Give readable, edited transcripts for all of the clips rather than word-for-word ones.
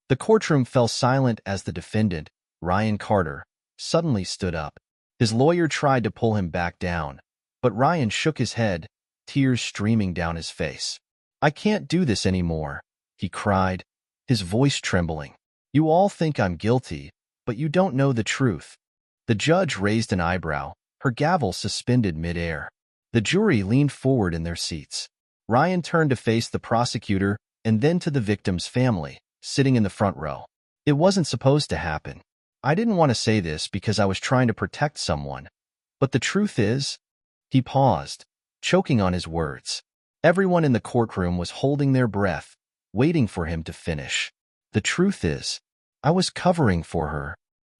The courtroom fell silent as the defendant, Ryan Carter, suddenly stood up. His lawyer tried to pull him back down, but Ryan shook his head, tears streaming down his face. "I can't do this anymore," he cried, his voice trembling. "You all think I'm guilty, but you don't know the truth." The judge raised an eyebrow, her gavel suspended midair. The jury leaned forward in their seats. Ryan turned to face the prosecutor and then to the victim's family, sitting in the front row. "It wasn't supposed to happen. I didn't want to say this because I was trying to protect someone. But the truth is—" He paused, choking on his words. Everyone in the courtroom was holding their breath, waiting for him to finish. "The truth is, I was covering for her."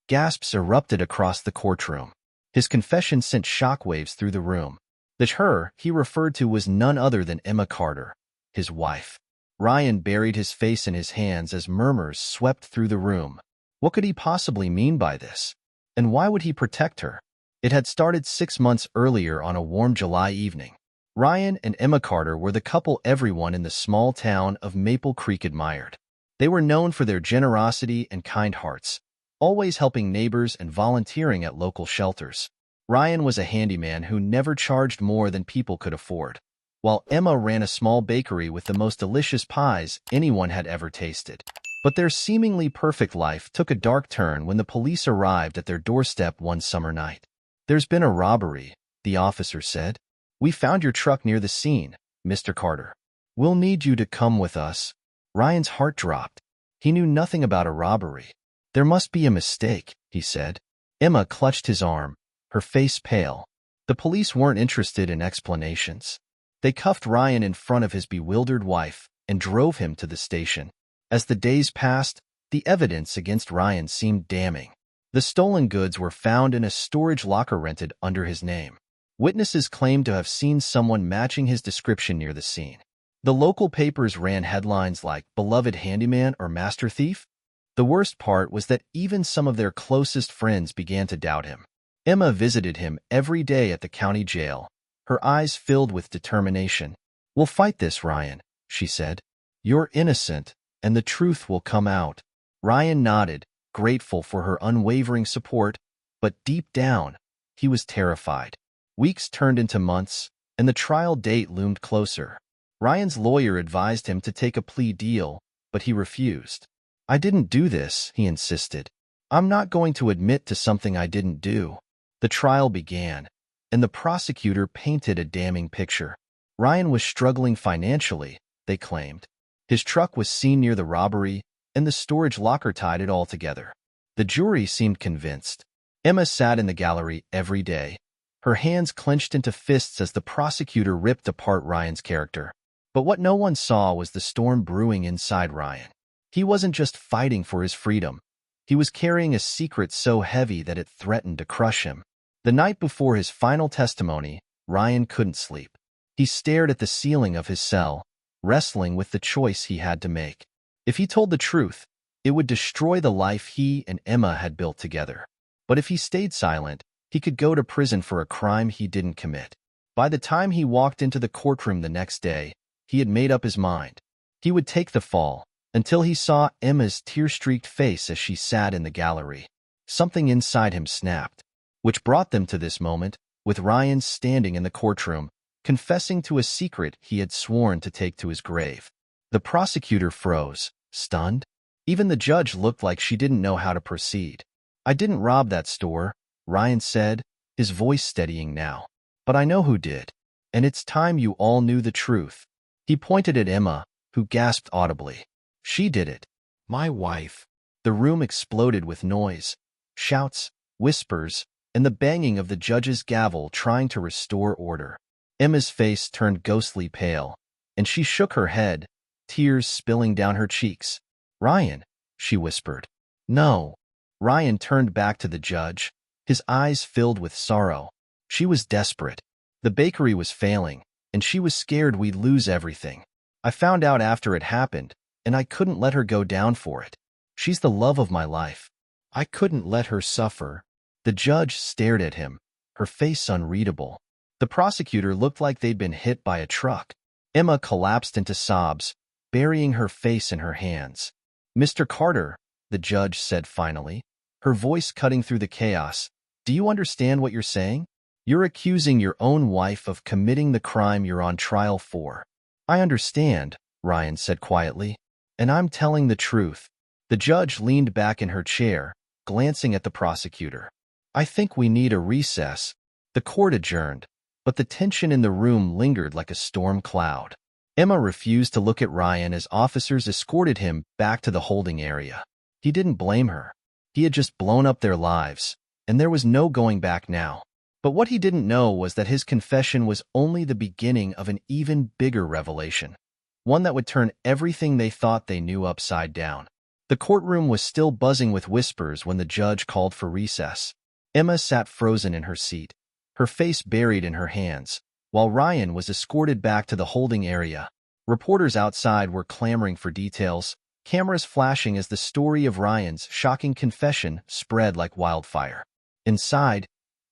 Gasps erupted across the courtroom. His confession sent shockwaves through the room. The her he referred to was none other than Emma Carter, his wife. Ryan buried his face in his hands as murmurs swept through the room. What could he possibly mean by this? And why would he protect her? It had started 6 months earlier on a warm July evening. Ryan and Emma Carter were the couple everyone in the small town of Maple Creek admired. They were known for their generosity and kind hearts, always helping neighbors and volunteering at local shelters. Ryan was a handyman who never charged more than people could afford, while Emma ran a small bakery with the most delicious pies anyone had ever tasted. But their seemingly perfect life took a dark turn when the police arrived at their doorstep one summer night. "There's been a robbery," the officer said. "We found your truck near the scene, Mr. Carter. We'll need you to come with us." Ryan's heart dropped. He knew nothing about a robbery. "There must be a mistake," he said. Emma clutched his arm, her face pale. The police weren't interested in explanations. They cuffed Ryan in front of his bewildered wife and drove him to the station. As the days passed, the evidence against Ryan seemed damning. The stolen goods were found in a storage locker rented under his name. Witnesses claimed to have seen someone matching his description near the scene. The local papers ran headlines like "Beloved Handyman" or "Master Thief." The worst part was that even some of their closest friends began to doubt him. Emma visited him every day at the county jail, her eyes filled with determination. "We'll fight this, Ryan," she said. "You're innocent, and the truth will come out." Ryan nodded, grateful for her unwavering support, but deep down, he was terrified. Weeks turned into months, and the trial date loomed closer. Ryan's lawyer advised him to take a plea deal, but he refused. "I didn't do this," he insisted. "I'm not going to admit to something I didn't do." The trial began, and the prosecutor painted a damning picture. Ryan was struggling financially, they claimed. His truck was seen near the robbery, and the storage locker tied it all together. The jury seemed convinced. Emma sat in the gallery every day, her hands clenched into fists as the prosecutor ripped apart Ryan's character. But what no one saw was the storm brewing inside Ryan. He wasn't just fighting for his freedom. He was carrying a secret so heavy that it threatened to crush him. The night before his final testimony, Ryan couldn't sleep. He stared at the ceiling of his cell, wrestling with the choice he had to make. If he told the truth, it would destroy the life he and Emma had built together. But if he stayed silent, he could go to prison for a crime he didn't commit. By the time he walked into the courtroom the next day, he had made up his mind. He would take the fall, until he saw Emma's tear-streaked face as she sat in the gallery. Something inside him snapped, which brought them to this moment, with Ryan standing in the courtroom, confessing to a secret he had sworn to take to his grave. The prosecutor froze, stunned. Even the judge looked like she didn't know how to proceed. "I didn't rob that store," Ryan said, his voice steadying now. "But I know who did, and it's time you all knew the truth." He pointed at Emma, who gasped audibly. "She did it. My wife." The room exploded with noise, shouts, whispers, and the banging of the judge's gavel trying to restore order. Emma's face turned ghostly pale, and she shook her head, tears spilling down her cheeks. "Ryan," she whispered. "No." Ryan turned back to the judge, his eyes filled with sorrow. She was desperate. The bakery was failing, and she was scared we'd lose everything. I found out after it happened, and I couldn't let her go down for it. She's the love of my life. I couldn't let her suffer." The judge stared at him, her face unreadable. The prosecutor looked like they'd been hit by a truck. Emma collapsed into sobs, burying her face in her hands. Mr. Carter, the judge said finally, her voice cutting through the chaos, do you understand what you're saying? You're accusing your own wife of committing the crime you're on trial for. I understand, Ryan said quietly, and I'm telling the truth. The judge leaned back in her chair, glancing at the prosecutor. I think we need a recess. The court adjourned, but the tension in the room lingered like a storm cloud. Emma refused to look at Ryan as officers escorted him back to the holding area. He didn't blame her. He had just blown up their lives, and there was no going back now. But what he didn't know was that his confession was only the beginning of an even bigger revelation, one that would turn everything they thought they knew upside down. The courtroom was still buzzing with whispers when the judge called for recess. Emma sat frozen in her seat, her face buried in her hands, while Ryan was escorted back to the holding area. Reporters outside were clamoring for details, cameras flashing as the story of Ryan's shocking confession spread like wildfire. Inside,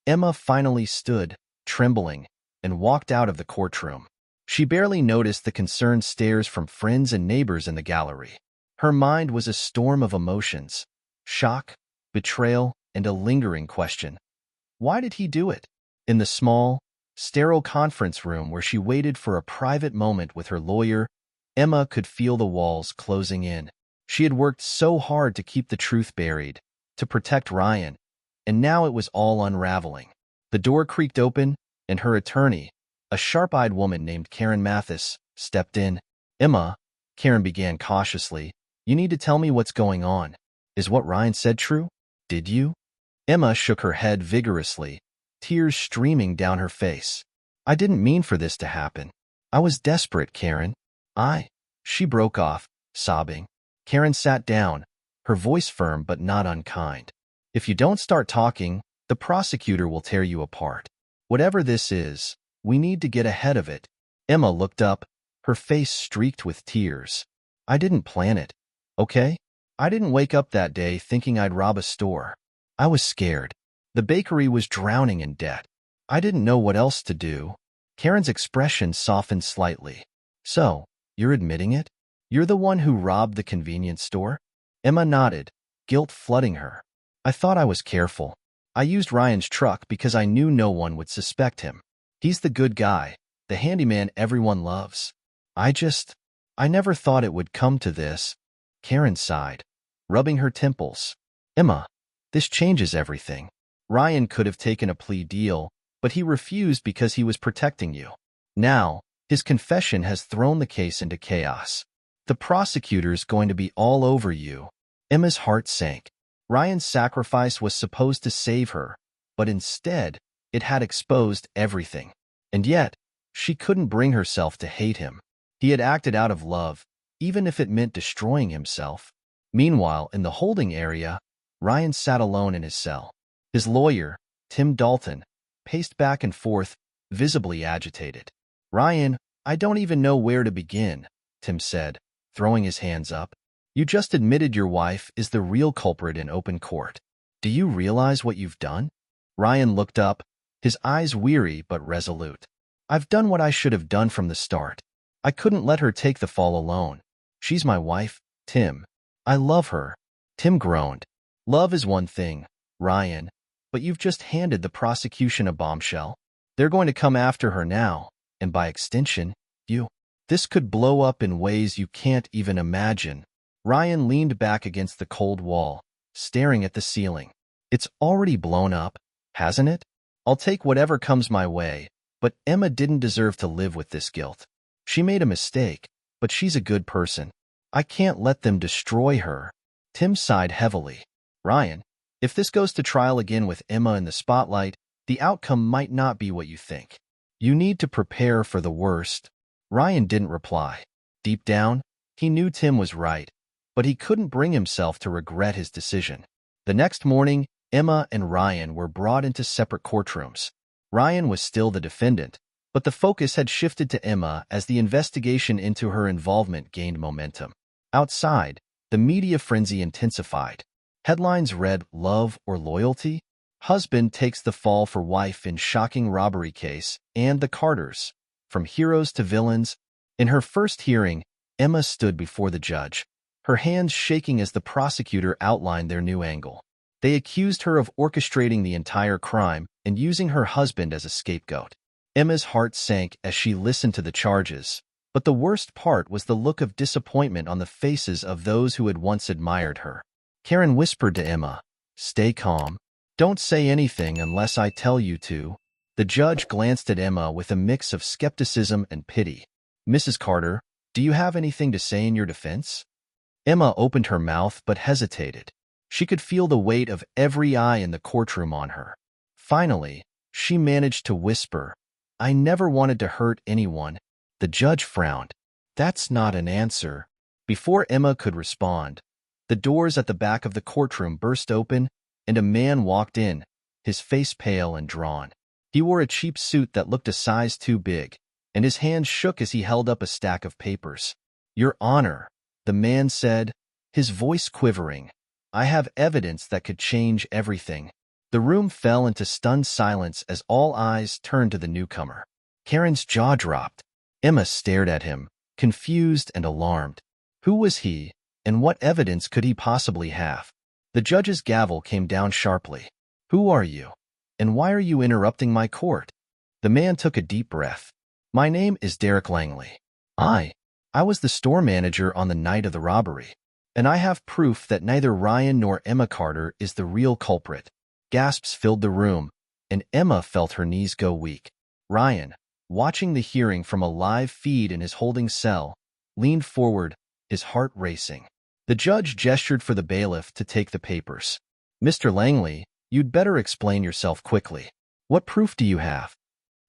Emma finally stood, trembling, and walked out of the courtroom. She barely noticed the concerned stares from friends and neighbors in the gallery. Her mind was a storm of emotions: shock, betrayal, and a lingering question. Why did he do it? In the small, sterile conference room where she waited for a private moment with her lawyer, Emma could feel the walls closing in. She had worked so hard to keep the truth buried, to protect Ryan, and now it was all unraveling. The door creaked open, and her attorney, a sharp-eyed woman named Karen Mathis, stepped in. Emma, Karen began cautiously, you need to tell me what's going on. Is what Ryan said true? Did you? Emma shook her head vigorously, tears streaming down her face. I didn't mean for this to happen. I was desperate, Karen. She broke off, sobbing. Karen sat down, her voice firm but not unkind. If you don't start talking, the prosecutor will tear you apart. Whatever this is, we need to get ahead of it. Emma looked up, her face streaked with tears. I didn't plan it, okay? I didn't wake up that day thinking I'd rob a store. I was scared. The bakery was drowning in debt. I didn't know what else to do. Karen's expression softened slightly. So, you're admitting it? You're the one who robbed the convenience store? Emma nodded, guilt flooding her. I thought I was careful. I used Ryan's truck because I knew no one would suspect him. He's the good guy, the handyman everyone loves. I never thought it would come to this. Karen sighed, rubbing her temples. Emma, this changes everything. Ryan could have taken a plea deal, but he refused because he was protecting you. Now, his confession has thrown the case into chaos. The prosecutor's going to be all over you. Emma's heart sank. Ryan's sacrifice was supposed to save her, but instead, it had exposed everything. And yet, she couldn't bring herself to hate him. He had acted out of love, even if it meant destroying himself. Meanwhile, in the holding area, Ryan sat alone in his cell. His lawyer, Tim Dalton, paced back and forth, visibly agitated. Ryan, I don't even know where to begin, Tim said, throwing his hands up. You just admitted your wife is the real culprit in open court. Do you realize what you've done? Ryan looked up, his eyes weary but resolute. I've done what I should have done from the start. I couldn't let her take the fall alone. She's my wife, Tim. I love her. Tim groaned. Love is one thing, Ryan, but you've just handed the prosecution a bombshell. They're going to come after her now, and by extension, you. This could blow up in ways you can't even imagine. Ryan leaned back against the cold wall, staring at the ceiling. It's already blown up, hasn't it? I'll take whatever comes my way, but Emma didn't deserve to live with this guilt. She made a mistake, but she's a good person. I can't let them destroy her. Tim sighed heavily. Ryan, if this goes to trial again with Emma in the spotlight, the outcome might not be what you think. You need to prepare for the worst. Ryan didn't reply. Deep down, he knew Tim was right, but he couldn't bring himself to regret his decision. The next morning, Emma and Ryan were brought into separate courtrooms. Ryan was still the defendant, but the focus had shifted to Emma as the investigation into her involvement gained momentum. Outside, the media frenzy intensified. Headlines read, "Love or Loyalty? Husband takes the fall for wife in shocking robbery case," and the Carters, from heroes to villains. In her first hearing, Emma stood before the judge, her hands shaking as the prosecutor outlined their new angle. They accused her of orchestrating the entire crime and using her husband as a scapegoat. Emma's heart sank as she listened to the charges, but the worst part was the look of disappointment on the faces of those who had once admired her. Karen whispered to Emma, "Stay calm. Don't say anything unless I tell you to." The judge glanced at Emma with a mix of skepticism and pity. "Mrs. Carter, do you have anything to say in your defense?" Emma opened her mouth but hesitated. She could feel the weight of every eye in the courtroom on her. Finally, she managed to whisper, "I never wanted to hurt anyone." The judge frowned. "That's not an answer." Before Emma could respond, the doors at the back of the courtroom burst open and a man walked in, his face pale and drawn. He wore a cheap suit that looked a size too big, and his hands shook as he held up a stack of papers. "Your Honor," the man said, his voice quivering, "I have evidence that could change everything." The room fell into stunned silence as all eyes turned to the newcomer. Karen's jaw dropped. Emma stared at him, confused and alarmed. Who was he, and what evidence could he possibly have? The judge's gavel came down sharply. "Who are you? And why are you interrupting my court?" The man took a deep breath. "My name is Derek Langley. I was the store manager on the night of the robbery, and I have proof that neither Ryan nor Emma Carter is the real culprit." Gasps filled the room, and Emma felt her knees go weak. Ryan, watching the hearing from a live feed in his holding cell, leaned forward, his heart racing. The judge gestured for the bailiff to take the papers. "Mr. Langley, you'd better explain yourself quickly. What proof do you have?"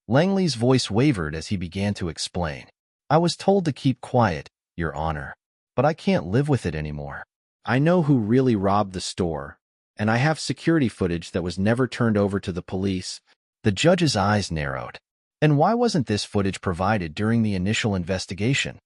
Langley's voice wavered as he began to explain. "I was told to keep quiet, Your Honor, but I can't live with it anymore. I know who really robbed the store, and I have security footage that was never turned over to the police." The judge's eyes narrowed. "And why wasn't this footage provided during the initial investigation?"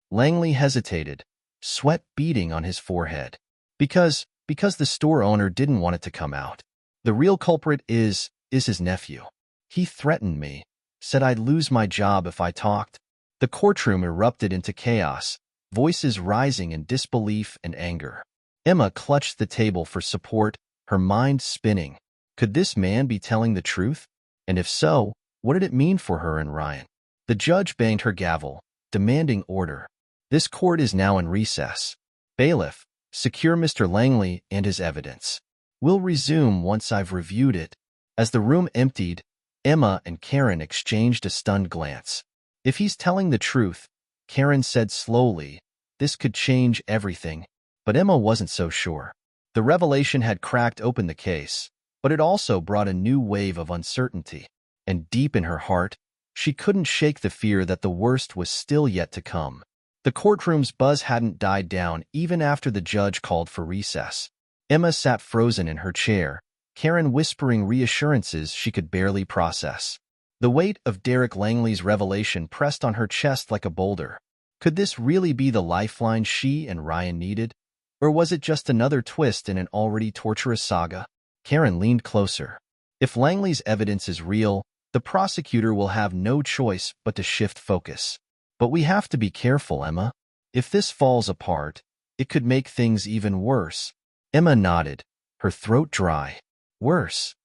Langley hesitated, sweat beading on his forehead. Because the store owner didn't want it to come out. The real culprit is his nephew. He threatened me, said I'd lose my job if I talked." The courtroom erupted into chaos, voices rising in disbelief and anger. Emma clutched the table for support, her mind spinning. Could this man be telling the truth? And if so, what did it mean for her and Ryan? The judge banged her gavel, demanding order. "This court is now in recess. Bailiff, secure Mr. Langley and his evidence. We'll resume once I've reviewed it." As the room emptied, Emma and Karen exchanged a stunned glance. "If he's telling the truth," Karen said slowly, "this could change everything." But Emma wasn't so sure. The revelation had cracked open the case, but it also brought a new wave of uncertainty. And deep in her heart, she couldn't shake the fear that the worst was still yet to come. The courtroom's buzz hadn't died down even after the judge called for recess. Emma sat frozen in her chair, Karen whispering reassurances she could barely process. The weight of Derek Langley's revelation pressed on her chest like a boulder. Could this really be the lifeline she and Ryan needed? Or was it just another twist in an already torturous saga? Karen leaned closer. If Langley's evidence is real, the prosecutor will have no choice but to shift focus. But we have to be careful, Emma. If this falls apart, it could make things even worse. Emma nodded, her throat dry. "Worse?"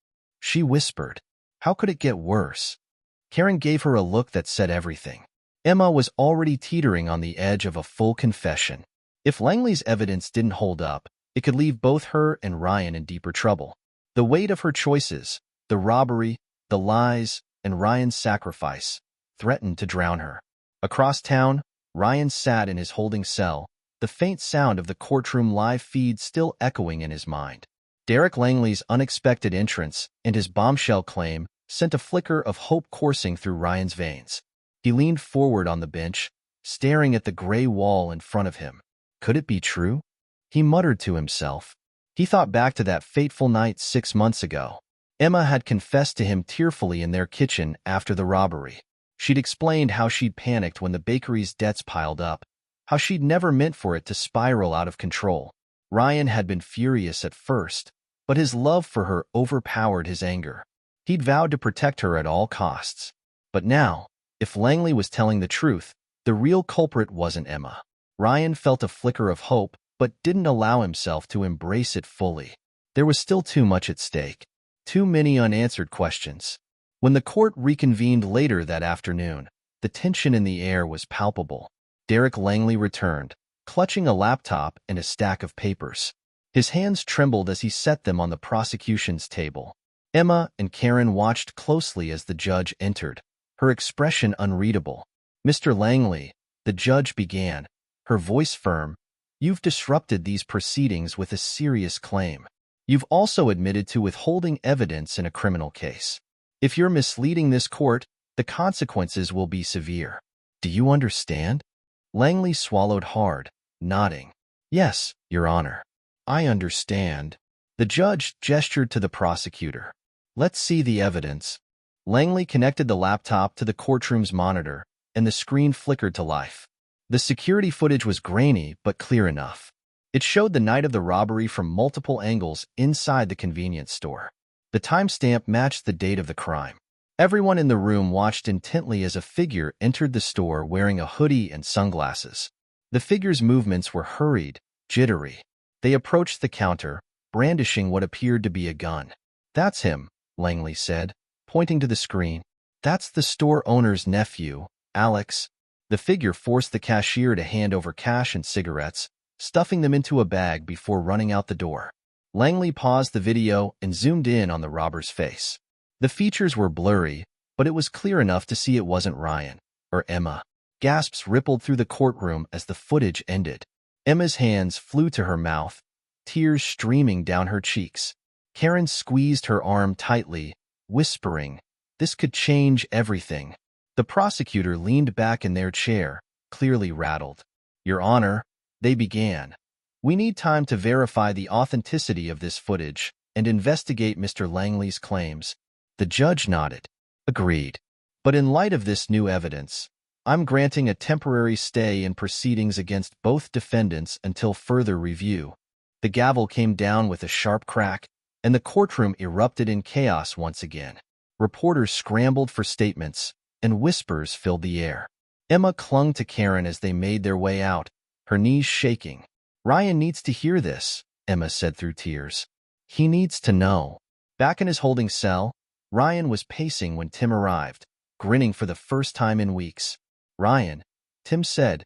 she whispered. "How could it get worse?" Karen gave her a look that said everything. Emma was already teetering on the edge of a full confession. If Langley's evidence didn't hold up, it could leave both her and Ryan in deeper trouble. The weight of her choices, the robbery, the lies, and Ryan's sacrifice, threatened to drown her. Across town, Ryan sat in his holding cell, the faint sound of the courtroom live feed still echoing in his mind. Derek Langley's unexpected entrance and his bombshell claim sent a flicker of hope coursing through Ryan's veins. He leaned forward on the bench, staring at the gray wall in front of him. Could it be true? He muttered to himself. He thought back to that fateful night 6 months ago. Emma had confessed to him tearfully in their kitchen after the robbery. She'd explained how she'd panicked when the bakery's debts piled up, how she'd never meant for it to spiral out of control. Ryan had been furious at first, but his love for her overpowered his anger. He'd vowed to protect her at all costs. But now, if Langley was telling the truth, the real culprit wasn't Emma. Ryan felt a flicker of hope, but didn't allow himself to embrace it fully. There was still too much at stake, too many unanswered questions. When the court reconvened later that afternoon, the tension in the air was palpable. Derek Langley returned, clutching a laptop and a stack of papers. His hands trembled as he set them on the prosecution's table. Emma and Karen watched closely as the judge entered, her expression unreadable. "Mr. Langley," the judge began, her voice firm, "you've disrupted these proceedings with a serious claim. You've also admitted to withholding evidence in a criminal case. If you're misleading this court, the consequences will be severe. Do you understand?" Langley swallowed hard, nodding. "Yes, Your Honor. I understand." The judge gestured to the prosecutor. "Let's see the evidence." Langley connected the laptop to the courtroom's monitor, and the screen flickered to life. The security footage was grainy but clear enough. It showed the night of the robbery from multiple angles inside the convenience store. The timestamp matched the date of the crime. Everyone in the room watched intently as a figure entered the store wearing a hoodie and sunglasses. The figure's movements were hurried, jittery. They approached the counter, brandishing what appeared to be a gun. "That's him," Langley said, pointing to the screen. "That's the store owner's nephew, Alex." The figure forced the cashier to hand over cash and cigarettes, stuffing them into a bag before running out the door. Langley paused the video and zoomed in on the robber's face. The features were blurry, but it was clear enough to see it wasn't Ryan or Emma. Gasps rippled through the courtroom as the footage ended. Emma's hands flew to her mouth, tears streaming down her cheeks. Karen squeezed her arm tightly, whispering, "This could change everything." The prosecutor leaned back in their chair, clearly rattled. "Your Honor," they began, "we need time to verify the authenticity of this footage and investigate Mr. Langley's claims." The judge nodded. "Agreed. But in light of this new evidence, I'm granting a temporary stay in proceedings against both defendants until further review." The gavel came down with a sharp crack, and the courtroom erupted in chaos once again. Reporters scrambled for statements, and whispers filled the air. Emma clung to Karen as they made their way out, her knees shaking. "Ryan needs to hear this," Emma said through tears. "He needs to know." Back in his holding cell, Ryan was pacing when Tim arrived, grinning for the first time in weeks. "Ryan," Tim said,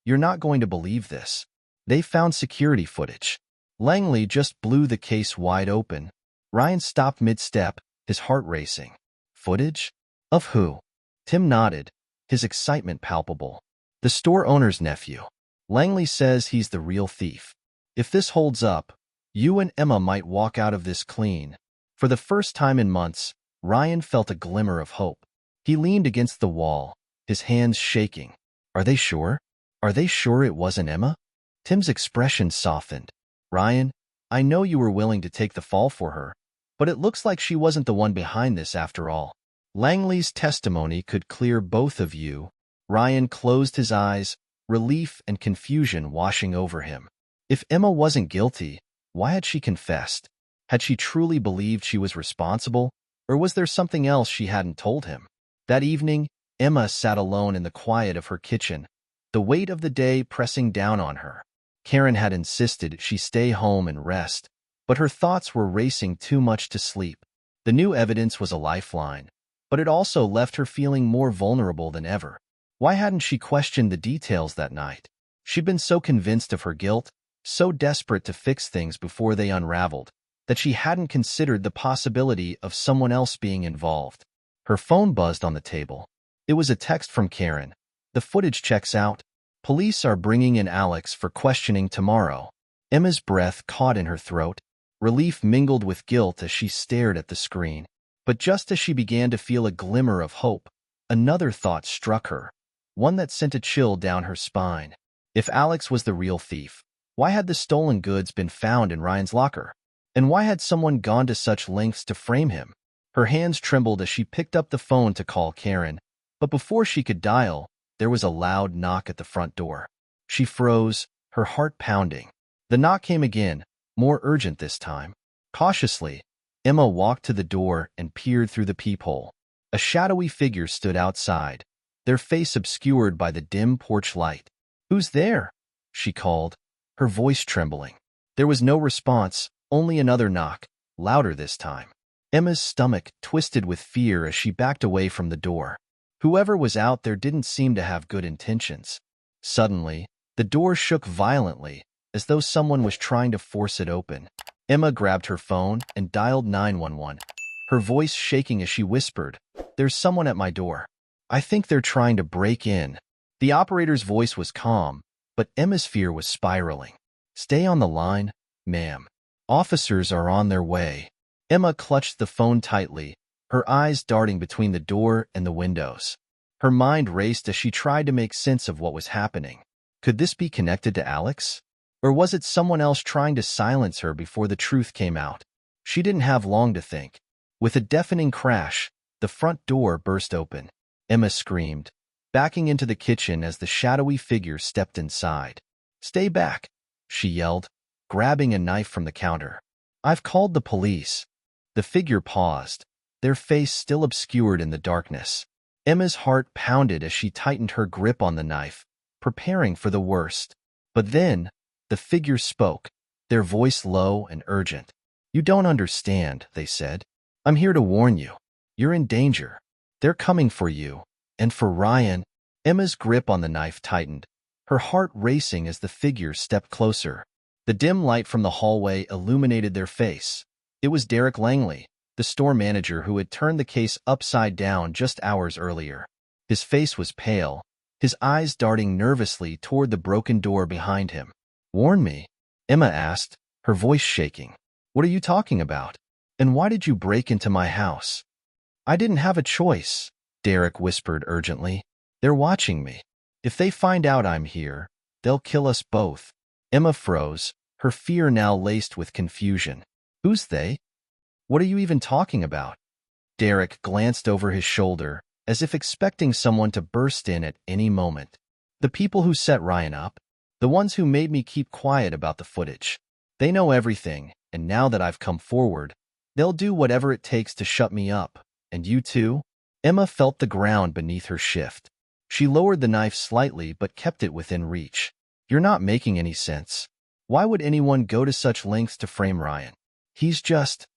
"you're not going to believe this. They found security footage." Langley just blew the case wide open. Ryan stopped mid-step, his heart racing. "Footage? Of who?" Tim nodded, his excitement palpable. "The store owner's nephew. Langley says he's the real thief. If this holds up, you and Emma might walk out of this clean." For the first time in months, Ryan felt a glimmer of hope. He leaned against the wall, his hands shaking. "Are they sure? Are they sure it wasn't Emma?" Tim's expression softened. "Ryan, I know you were willing to take the fall for her, but it looks like she wasn't the one behind this after all. Langley's testimony could clear both of you." Ryan closed his eyes, relief and confusion washing over him. If Emma wasn't guilty, why had she confessed? Had she truly believed she was responsible, or was there something else she hadn't told him? That evening, Emma sat alone in the quiet of her kitchen, the weight of the day pressing down on her. Karen had insisted she stay home and rest, but her thoughts were racing too much to sleep. The new evidence was a lifeline, but it also left her feeling more vulnerable than ever. Why hadn't she questioned the details that night? She'd been so convinced of her guilt, so desperate to fix things before they unraveled, that she hadn't considered the possibility of someone else being involved. Her phone buzzed on the table. It was a text from Karen. "The footage checks out. Police are bringing in Alex for questioning tomorrow." Emma's breath caught in her throat, relief mingled with guilt as she stared at the screen. But just as she began to feel a glimmer of hope, another thought struck her, one that sent a chill down her spine. If Alex was the real thief, why had the stolen goods been found in Ryan's locker? And why had someone gone to such lengths to frame him? Her hands trembled as she picked up the phone to call Karen, but before she could dial, there was a loud knock at the front door. She froze, her heart pounding. The knock came again, more urgent this time. Cautiously, Emma walked to the door and peered through the peephole. A shadowy figure stood outside, their face obscured by the dim porch light. "Who's there?" she called. her voice trembling. There was no response, only another knock, louder this time. Emma's stomach twisted with fear as she backed away from the door. Whoever was out there didn't seem to have good intentions. Suddenly, the door shook violently, as though someone was trying to force it open. Emma grabbed her phone and dialed 911, her voice shaking as she whispered, "There's someone at my door. I think they're trying to break in." The operator's voice was calm, but Emma's fear was spiraling. "Stay on the line, ma'am. Officers are on their way." Emma clutched the phone tightly, her eyes darting between the door and the windows. Her mind raced as she tried to make sense of what was happening. Could this be connected to Alex? Or was it someone else trying to silence her before the truth came out? She didn't have long to think. With a deafening crash, the front door burst open. Emma screamed, backing into the kitchen as the shadowy figure stepped inside. "Stay back," she yelled, grabbing a knife from the counter. "I've called the police." The figure paused, their face still obscured in the darkness. Emma's heart pounded as she tightened her grip on the knife, preparing for the worst. But then, the figure spoke, their voice low and urgent. "You don't understand," they said. "I'm here to warn you. You're in danger. They're coming for you. And for Ryan." Emma's grip on the knife tightened, her heart racing as the figure stepped closer. The dim light from the hallway illuminated their face. It was Derek Langley, the store manager who had turned the case upside down just hours earlier. His face was pale, his eyes darting nervously toward the broken door behind him. "Warn me?" Emma asked, her voice shaking. "What are you talking about? And why did you break into my house?" "I didn't have a choice," Derek whispered urgently. "They're watching me. If they find out I'm here, they'll kill us both." Emma froze, her fear now laced with confusion. "Who's they? What are you even talking about?" Derek glanced over his shoulder, as if expecting someone to burst in at any moment. "The people who set Ryan up. The ones who made me keep quiet about the footage. They know everything, and now that I've come forward, they'll do whatever it takes to shut me up. And you too?" Emma felt the ground beneath her shift. She lowered the knife slightly but kept it within reach. "You're not making any sense. Why would anyone go to such lengths to frame Ryan? He's just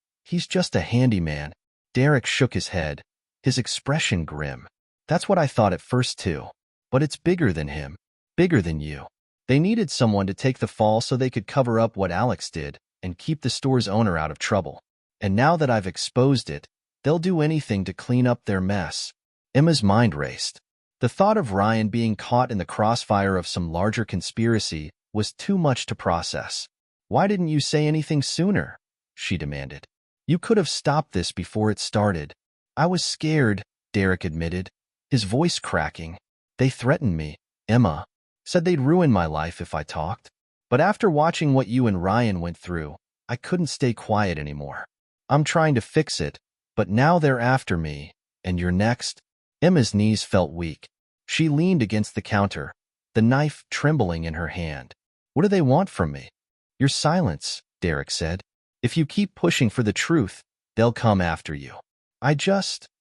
a handyman." Derek shook his head, his expression grim. "That's what I thought at first too. But it's bigger than him, bigger than you. They needed someone to take the fall so they could cover up what Alex did and keep the store's owner out of trouble. And now that I've exposed it, they'll do anything to clean up their mess." Emma's mind raced. The thought of Ryan being caught in the crossfire of some larger conspiracy was too much to process. "Why didn't you say anything sooner?" she demanded. "You could have stopped this before it started." "I was scared," Derek admitted, his voice cracking. "They threatened me, Emma. Said they'd ruin my life if I talked. But after watching what you and Ryan went through, I couldn't stay quiet anymore. I'm trying to fix it, but now they're after me, and you're next." Emma's knees felt weak. She leaned against the counter, the knife trembling in her hand. "What do they want from me?" "Your silence," Derek said. "If you keep pushing for the truth, they'll come after you."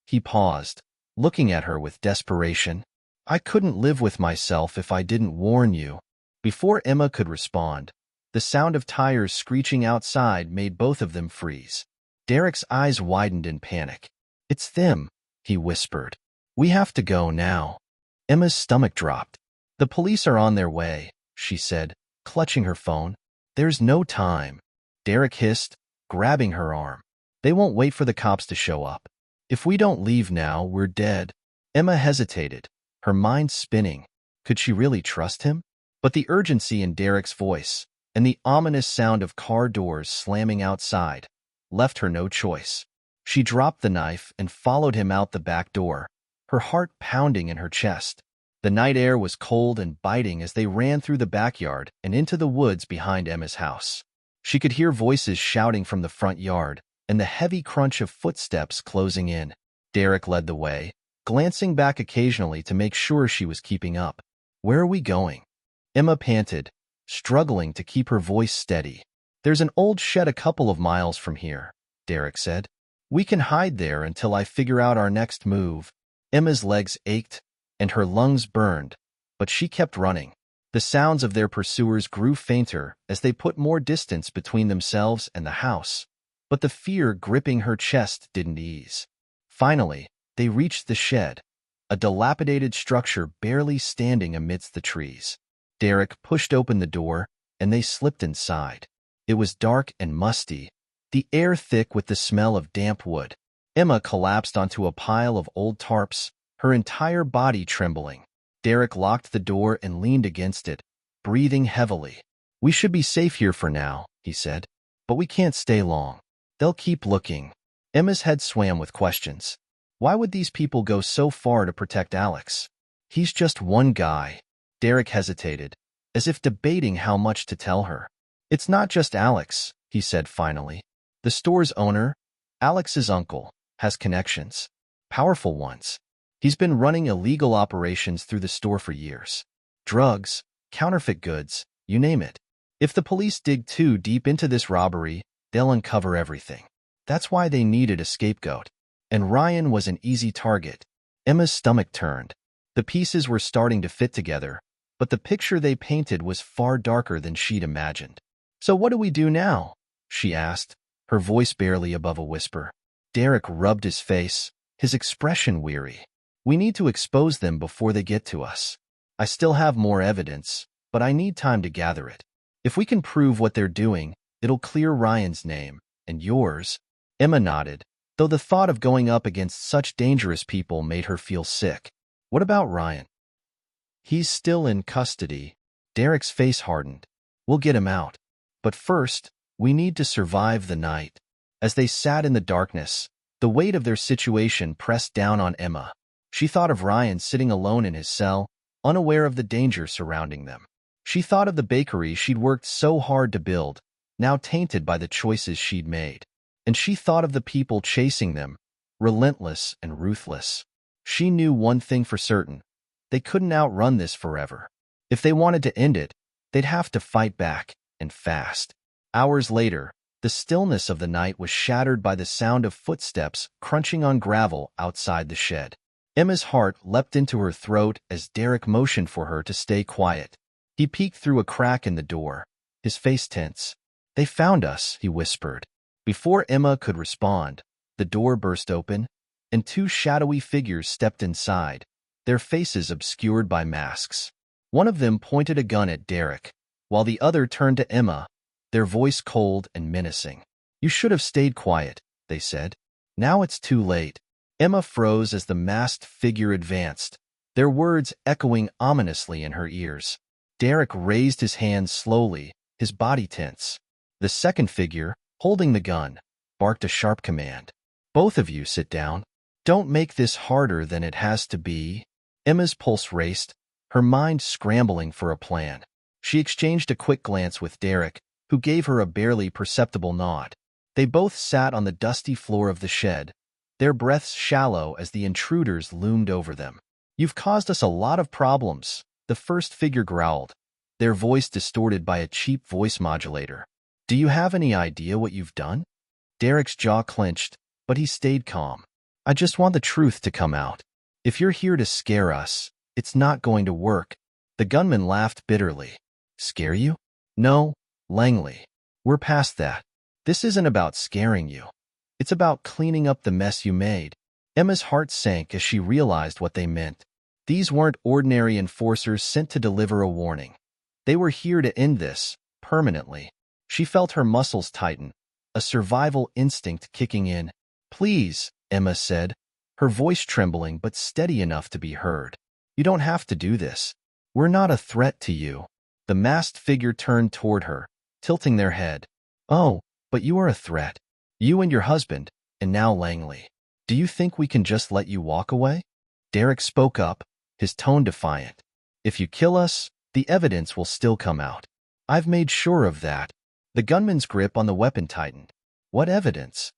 He paused, looking at her with desperation. "I couldn't live with myself if I didn't warn you." Before Emma could respond, the sound of tires screeching outside made both of them freeze. Derek's eyes widened in panic. "It's them," he whispered. "We have to go now." Emma's stomach dropped. "The police are on their way," she said, clutching her phone. "There's no time," Derek hissed, grabbing her arm. "They won't wait for the cops to show up. If we don't leave now, we're dead." Emma hesitated, her mind spinning. Could she really trust him? But the urgency in Derek's voice, and the ominous sound of car doors slamming outside, left her no choice. She dropped the knife and followed him out the back door, her heart pounding in her chest. The night air was cold and biting as they ran through the backyard and into the woods behind Emma's house. She could hear voices shouting from the front yard and the heavy crunch of footsteps closing in. Derek led the way, glancing back occasionally to make sure she was keeping up. "Where are we going?" Emma panted, struggling to keep her voice steady. "There's an old shed a couple of miles from here," Derek said. "We can hide there until I figure out our next move." Emma's legs ached and her lungs burned, but she kept running. The sounds of their pursuers grew fainter as they put more distance between themselves and the house, but the fear gripping her chest didn't ease. Finally, they reached the shed, a dilapidated structure barely standing amidst the trees. Derek pushed open the door, and they slipped inside. It was dark and musty, the air thick with the smell of damp wood. Emma collapsed onto a pile of old tarps, her entire body trembling. Derek locked the door and leaned against it, breathing heavily. "We should be safe here for now," he said. "But we can't stay long. They'll keep looking." Emma's head swam with questions. Why would these people go so far to protect Alex? He's just one guy. Derek hesitated, as if debating how much to tell her. "It's not just Alex," he said finally. "The store's owner, Alex's uncle, has connections. Powerful ones. He's been running illegal operations through the store for years. Drugs, counterfeit goods, you name it. If the police dig too deep into this robbery, they'll uncover everything. That's why they needed a scapegoat. And Ryan was an easy target." Emma's stomach turned. The pieces were starting to fit together, but the picture they painted was far darker than she'd imagined. "So what do we do now?" she asked, her voice barely above a whisper. Derek rubbed his face, his expression weary. "We need to expose them before they get to us. I still have more evidence, but I need time to gather it. If we can prove what they're doing, it'll clear Ryan's name, and yours." Emma nodded, though the thought of going up against such dangerous people made her feel sick. "What about Ryan?" "He's still in custody." Derek's face hardened. "We'll get him out. But first, we need to survive the night." As they sat in the darkness, the weight of their situation pressed down on Emma. She thought of Ryan sitting alone in his cell, unaware of the danger surrounding them. She thought of the bakery she'd worked so hard to build, now tainted by the choices she'd made. And she thought of the people chasing them, relentless and ruthless. She knew one thing for certain. They couldn't outrun this forever. If they wanted to end it, they'd have to fight back, and fast. Hours later, the stillness of the night was shattered by the sound of footsteps crunching on gravel outside the shed. Emma's heart leapt into her throat as Derek motioned for her to stay quiet. He peeked through a crack in the door, his face tense. "They found us," he whispered. Before Emma could respond, the door burst open, and two shadowy figures stepped inside, their faces obscured by masks. One of them pointed a gun at Derek, while the other turned to Emma, their voice cold and menacing. "You should have stayed quiet," they said. "Now it's too late." Emma froze as the masked figure advanced, their words echoing ominously in her ears. Derek raised his hands slowly, his body tense. The second figure, holding the gun, barked a sharp command. "Both of you sit down. Don't make this harder than it has to be." Emma's pulse raced, her mind scrambling for a plan. She exchanged a quick glance with Derek, who gave her a barely perceptible nod. They both sat on the dusty floor of the shed, their breaths shallow as the intruders loomed over them. "You've caused us a lot of problems," the first figure growled, their voice distorted by a cheap voice modulator. "Do you have any idea what you've done?" Derek's jaw clenched, but he stayed calm. "I just want the truth to come out. If you're here to scare us, it's not going to work." The gunman laughed bitterly. "Scare you? No, Langley. We're past that. This isn't about scaring you. It's about cleaning up the mess you made." Emma's heart sank as she realized what they meant. These weren't ordinary enforcers sent to deliver a warning. They were here to end this, permanently. She felt her muscles tighten, a survival instinct kicking in. "Please," Emma said, her voice trembling but steady enough to be heard. "You don't have to do this. We're not a threat to you." The masked figure turned toward her, tilting their head. "Oh, but you are a threat. You and your husband, and now Langley. Do you think we can just let you walk away?" Derek spoke up, his tone defiant. "If you kill us, the evidence will still come out. I've made sure of that." The gunman's grip on the weapon tightened. "What evidence?"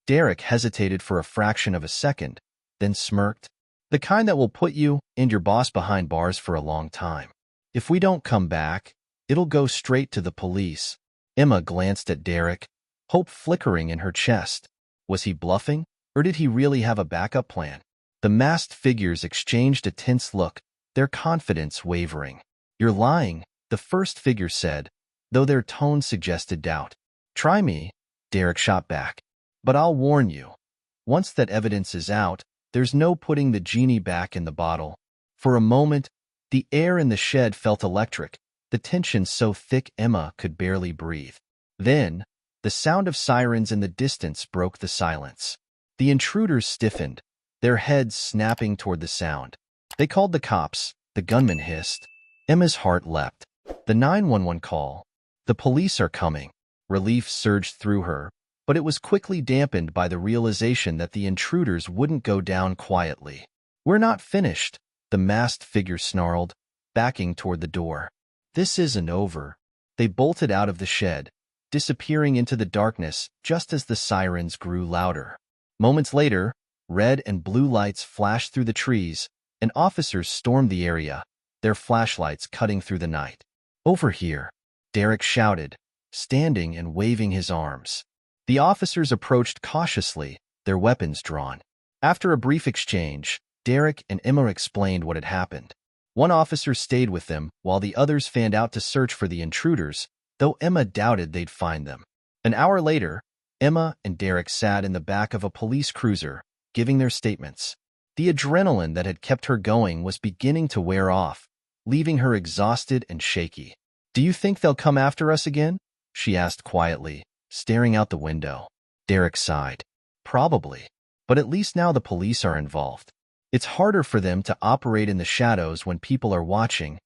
Derek hesitated for a fraction of a second, then smirked. "The kind that will put you and your boss behind bars for a long time. If we don't come back, it'll go straight to the police." Emma glanced at Derek, hope flickering in her chest. Was he bluffing, or did he really have a backup plan? The masked figures exchanged a tense look, their confidence wavering. "You're lying," the first figure said, though their tone suggested doubt. "Try me," Derek shot back. "But I'll warn you. Once that evidence is out, there's no putting the genie back in the bottle." For a moment, the air in the shed felt electric, the tension so thick Emma could barely breathe. Then, the sound of sirens in the distance broke the silence. The intruders stiffened, their heads snapping toward the sound. They called the cops, the gunman hissed. Emma's heart leapt. The 911 call. The police are coming. Relief surged through her, but it was quickly dampened by the realization that the intruders wouldn't go down quietly. "We're not finished," the masked figure snarled, backing toward the door. "This isn't over." They bolted out of the shed, disappearing into the darkness just as the sirens grew louder. Moments later, red and blue lights flashed through the trees, and officers stormed the area, their flashlights cutting through the night. "Over here," Derek shouted, standing and waving his arms. The officers approached cautiously, their weapons drawn. After a brief exchange, Derek and Emma explained what had happened. One officer stayed with them while the others fanned out to search for the intruders, though Emma doubted they'd find them. An hour later, Emma and Derek sat in the back of a police cruiser, giving their statements. The adrenaline that had kept her going was beginning to wear off, leaving her exhausted and shaky. "Do you think they'll come after us again?" she asked quietly, staring out the window. Derek sighed. "Probably. But at least now the police are involved. It's harder for them to operate in the shadows when people are watching."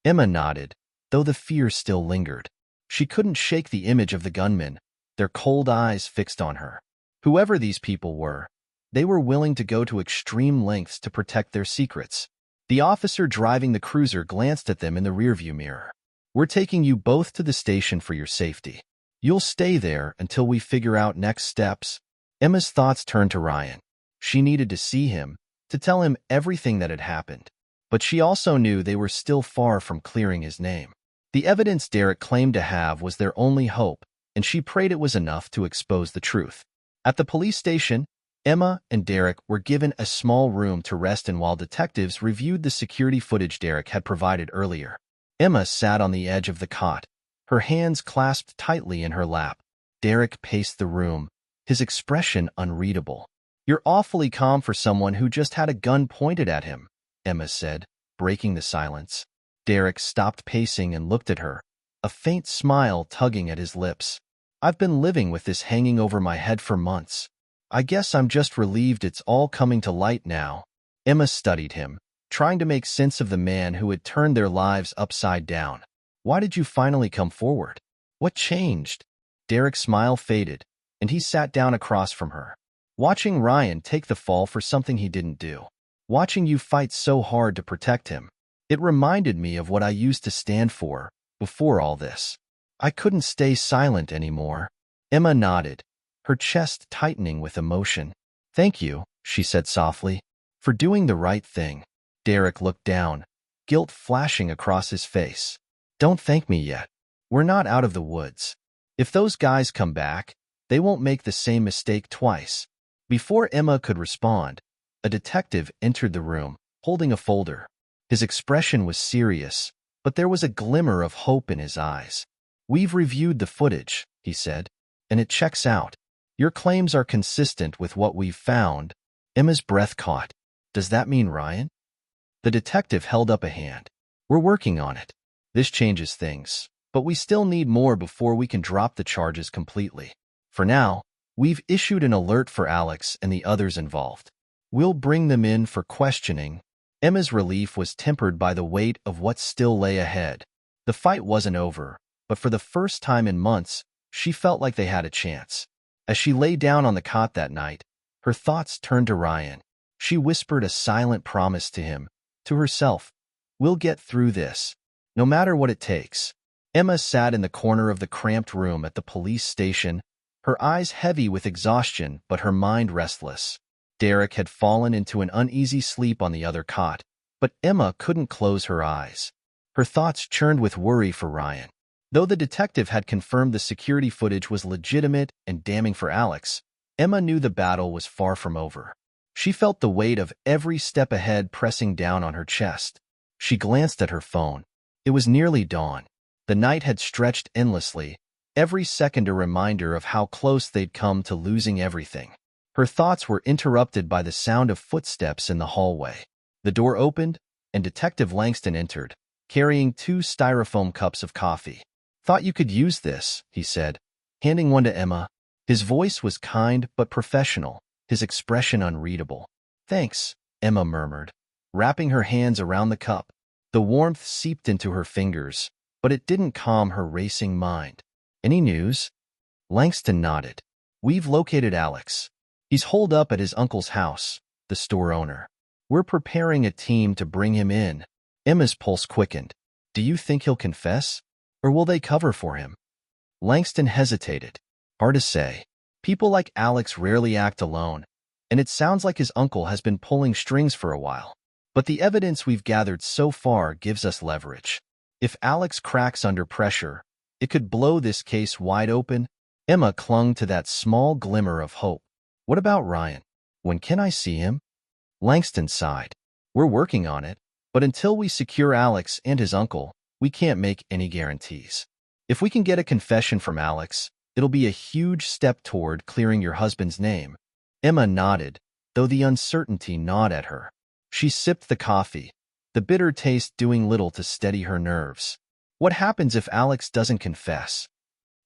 Emma nodded, though the fear still lingered. She couldn't shake the image of the gunmen, their cold eyes fixed on her. Whoever these people were, they were willing to go to extreme lengths to protect their secrets. The officer driving the cruiser glanced at them in the rearview mirror. "We're taking you both to the station for your safety. You'll stay there until we figure out next steps." Emma's thoughts turned to Ryan. She needed to see him, to tell him everything that had happened. But she also knew they were still far from clearing his name. The evidence Derek claimed to have was their only hope, and she prayed it was enough to expose the truth. At the police station, Emma and Derek were given a small room to rest in while detectives reviewed the security footage Derek had provided earlier. Emma sat on the edge of the cot, her hands clasped tightly in her lap. Derek paced the room, his expression unreadable. "You're awfully calm for someone who just had a gun pointed at him," Emma said, breaking the silence. Derek stopped pacing and looked at her, a faint smile tugging at his lips. "I've been living with this hanging over my head for months. I guess I'm just relieved it's all coming to light now." Emma studied him, trying to make sense of the man who had turned their lives upside down. "Why did you finally come forward? What changed?" Derek's smile faded, and he sat down across from her. "Watching Ryan take the fall for something he didn't do. Watching you fight so hard to protect him. It reminded me of what I used to stand for before all this. I couldn't stay silent anymore." Emma nodded, her chest tightening with emotion. "Thank you," she said softly, "for doing the right thing." Derek looked down, guilt flashing across his face. "Don't thank me yet. We're not out of the woods. If those guys come back, they won't make the same mistake twice." Before Emma could respond, a detective entered the room, holding a folder. His expression was serious, but there was a glimmer of hope in his eyes. "We've reviewed the footage," he said, "and it checks out. Your claims are consistent with what we've found." Emma's breath caught. "Does that mean Ryan?" The detective held up a hand. "We're working on it. This changes things, but we still need more before we can drop the charges completely. For now, we've issued an alert for Alex and the others involved. We'll bring them in for questioning." Emma's relief was tempered by the weight of what still lay ahead. The fight wasn't over, but for the first time in months, she felt like they had a chance. As she lay down on the cot that night, her thoughts turned to Ryan. She whispered a silent promise to him, to herself. "We'll get through this, no matter what it takes." Emma sat in the corner of the cramped room at the police station, her eyes heavy with exhaustion but her mind restless. Derek had fallen into an uneasy sleep on the other cot, but Emma couldn't close her eyes. Her thoughts churned with worry for Ryan. Though the detective had confirmed the security footage was legitimate and damning for Alex, Emma knew the battle was far from over. She felt the weight of every step ahead pressing down on her chest. She glanced at her phone. It was nearly dawn. The night had stretched endlessly, every second a reminder of how close they'd come to losing everything. Her thoughts were interrupted by the sound of footsteps in the hallway. The door opened, and Detective Langston entered, carrying 2 styrofoam cups of coffee. "Thought you could use this," he said, handing one to Emma. His voice was kind but professional, his expression unreadable. "Thanks," Emma murmured, wrapping her hands around the cup. The warmth seeped into her fingers, but it didn't calm her racing mind. "Any news?" Langston nodded. "We've located Alex. He's holed up at his uncle's house," the store owner. "We're preparing a team to bring him in." Emma's pulse quickened. "Do you think he'll confess? Or will they cover for him?" Langston hesitated. "Hard to say. People like Alex rarely act alone, and it sounds like his uncle has been pulling strings for a while. But the evidence we've gathered so far gives us leverage. If Alex cracks under pressure, it could blow this case wide open." Emma clung to that small glimmer of hope. "What about Ryan? When can I see him?" Langston sighed. "We're working on it, but until we secure Alex and his uncle, we can't make any guarantees. If we can get a confession from Alex, it'll be a huge step toward clearing your husband's name." Emma nodded, though the uncertainty gnawed at her. She sipped the coffee, the bitter taste doing little to steady her nerves. "What happens if Alex doesn't confess?"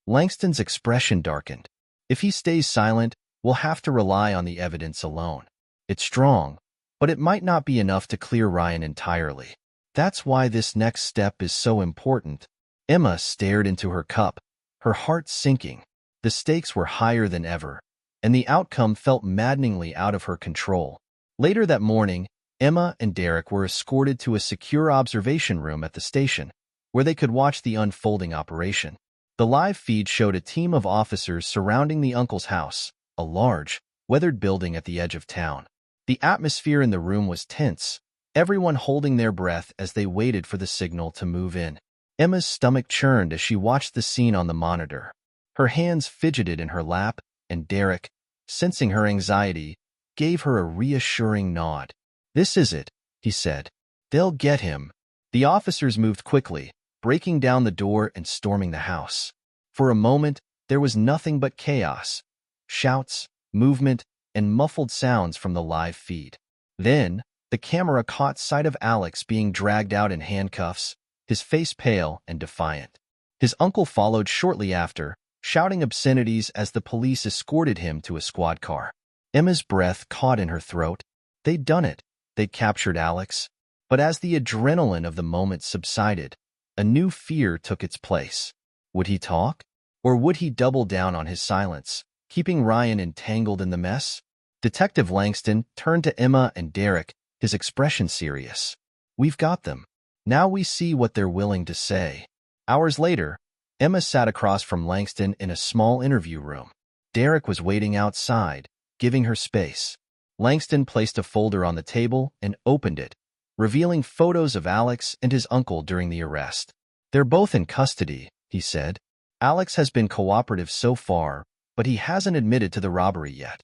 Langston's expression darkened. "If he stays silent, we'll have to rely on the evidence alone. It's strong, but it might not be enough to clear Ryan entirely. That's why this next step is so important." Emma stared into her cup, her heart sinking. The stakes were higher than ever, and the outcome felt maddeningly out of her control. Later that morning, Emma and Derek were escorted to a secure observation room at the station, where they could watch the unfolding operation. The live feed showed a team of officers surrounding the uncle's house, a large, weathered building at the edge of town. The atmosphere in the room was tense, everyone holding their breath as they waited for the signal to move in. Emma's stomach churned as she watched the scene on the monitor. Her hands fidgeted in her lap, and Derek, sensing her anxiety, gave her a reassuring nod. "This is it," he said. "They'll get him." The officers moved quickly, breaking down the door and storming the house. For a moment, there was nothing but chaos, shouts, movement, and muffled sounds from the live feed. Then, the camera caught sight of Alex being dragged out in handcuffs, his face pale and defiant. His uncle followed shortly after, shouting obscenities as the police escorted him to a squad car. Emma's breath caught in her throat. They'd done it. They'd captured Alex. But as the adrenaline of the moment subsided, a new fear took its place. Would he talk? Or would he double down on his silence, keeping Ryan entangled in the mess? Detective Langston turned to Emma and Derek, his expression serious. "We've got them. Now we see what they're willing to say." Hours later, Emma sat across from Langston in a small interview room. Derek was waiting outside, giving her space. Langston placed a folder on the table and opened it, revealing photos of Alex and his uncle during the arrest. "They're both in custody," he said. "Alex has been cooperative so far, but he hasn't admitted to the robbery yet.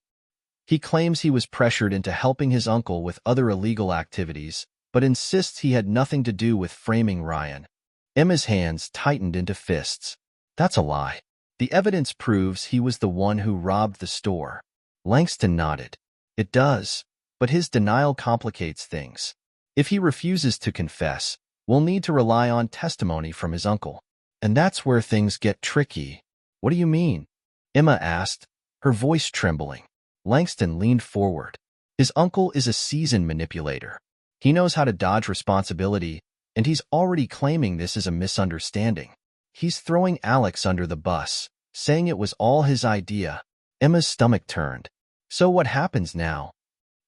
He claims he was pressured into helping his uncle with other illegal activities, but insists he had nothing to do with framing Ryan." Emma's hands tightened into fists. "That's a lie. The evidence proves he was the one who robbed the store." Langston nodded. "It does, but his denial complicates things. If he refuses to confess, we'll need to rely on testimony from his uncle. And that's where things get tricky." "What do you mean?" Emma asked, her voice trembling. Langston leaned forward. "His uncle is a seasoned manipulator. He knows how to dodge responsibility, and he's already claiming this is a misunderstanding. He's throwing Alex under the bus, saying it was all his idea." Emma's stomach turned. "So what happens now?"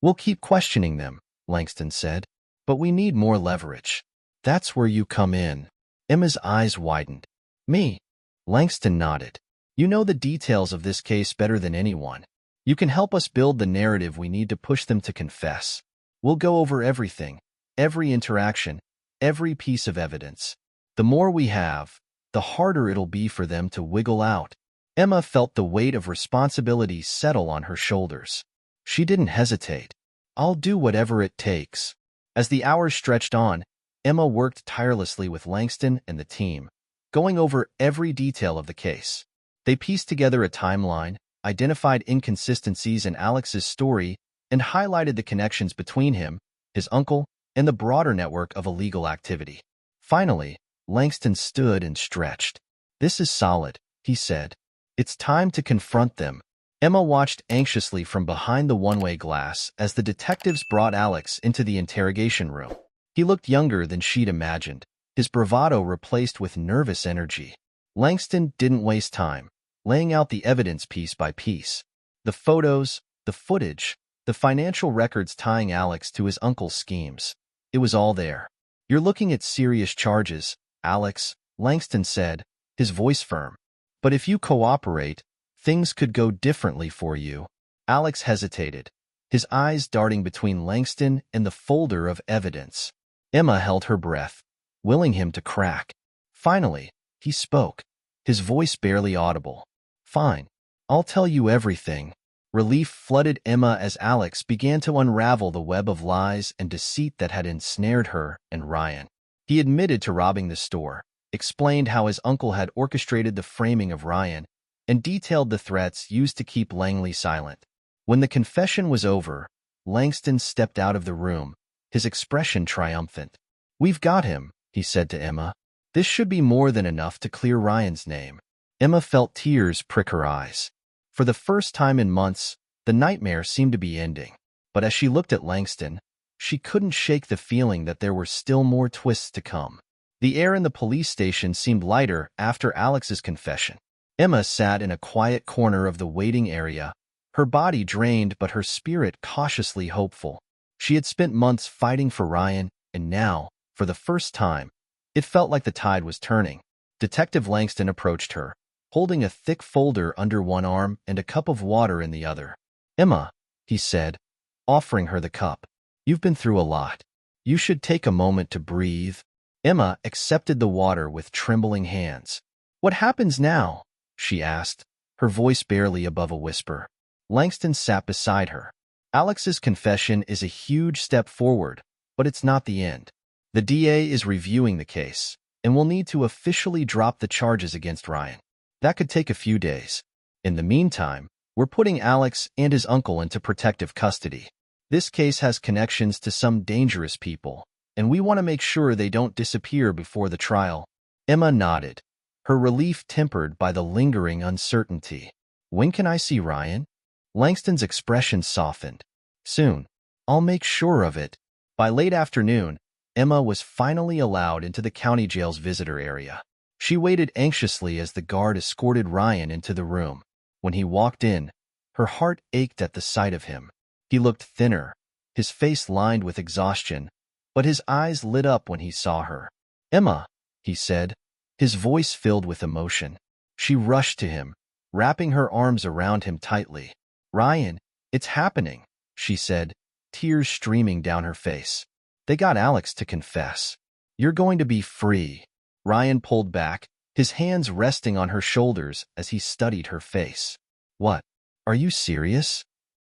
"We'll keep questioning them," Langston said. "But we need more leverage." "That's where you come in." Emma's eyes widened. "Me?" Langston nodded. "You know the details of this case better than anyone. You can help us build the narrative we need to push them to confess. We'll go over everything, every interaction, every piece of evidence. The more we have, the harder it'll be for them to wiggle out." Emma felt the weight of responsibility settle on her shoulders. She didn't hesitate. "I'll do whatever it takes." As the hours stretched on, Emma worked tirelessly with Langston and the team, going over every detail of the case. They pieced together a timeline, identified inconsistencies in Alex's story, and highlighted the connections between him, his uncle, and the broader network of illegal activity. Finally, Langston stood and stretched. "This is solid," he said. "It's time to confront them." Emma watched anxiously from behind the one-way glass as the detectives brought Alex into the interrogation room. He looked younger than she'd imagined, his bravado replaced with nervous energy. Langston didn't waste time, laying out the evidence piece by piece. The photos, the footage, the financial records tying Alex to his uncle's schemes. It was all there. "You're looking at serious charges, Alex," Langston said, his voice firm. "But if you cooperate, things could go differently for you." Alex hesitated, his eyes darting between Langston and the folder of evidence. Emma held her breath, willing him to crack. Finally, he spoke, his voice barely audible. "Fine. I'll tell you everything." Relief flooded Emma as Alex began to unravel the web of lies and deceit that had ensnared her and Ryan. He admitted to robbing the store, explained how his uncle had orchestrated the framing of Ryan, and detailed the threats used to keep Langley silent. When the confession was over, Langston stepped out of the room, his expression triumphant. "We've got him," he said to Emma. "This should be more than enough to clear Ryan's name." Emma felt tears prick her eyes. For the first time in months, the nightmare seemed to be ending. But as she looked at Langston, she couldn't shake the feeling that there were still more twists to come. The air in the police station seemed lighter after Alex's confession. Emma sat in a quiet corner of the waiting area, her body drained but her spirit cautiously hopeful. She had spent months fighting for Ryan, and now, for the first time, it felt like the tide was turning. Detective Langston approached her, holding a thick folder under one arm and a cup of water in the other. "Emma," he said, offering her the cup, "you've been through a lot. You should take a moment to breathe." Emma accepted the water with trembling hands. "What happens now?" she asked, her voice barely above a whisper. Langston sat beside her. "Alex's confession is a huge step forward, but it's not the end. The DA is reviewing the case, and will need to officially drop the charges against Ryan. That could take a few days. In the meantime, we're putting Alex and his uncle into protective custody. This case has connections to some dangerous people, and we want to make sure they don't disappear before the trial." Emma nodded, her relief tempered by the lingering uncertainty. "When can I see Ryan?" Langston's expression softened. "Soon. I'll make sure of it." By late afternoon, Emma was finally allowed into the county jail's visitor area. She waited anxiously as the guard escorted Ryan into the room. When he walked in, her heart ached at the sight of him. He looked thinner, his face lined with exhaustion, but his eyes lit up when he saw her. "Emma," he said, his voice filled with emotion. She rushed to him, wrapping her arms around him tightly. "Ryan, it's happening," she said, tears streaming down her face. "They got Alex to confess. You're going to be free." Ryan pulled back, his hands resting on her shoulders as he studied her face. "What? Are you serious?"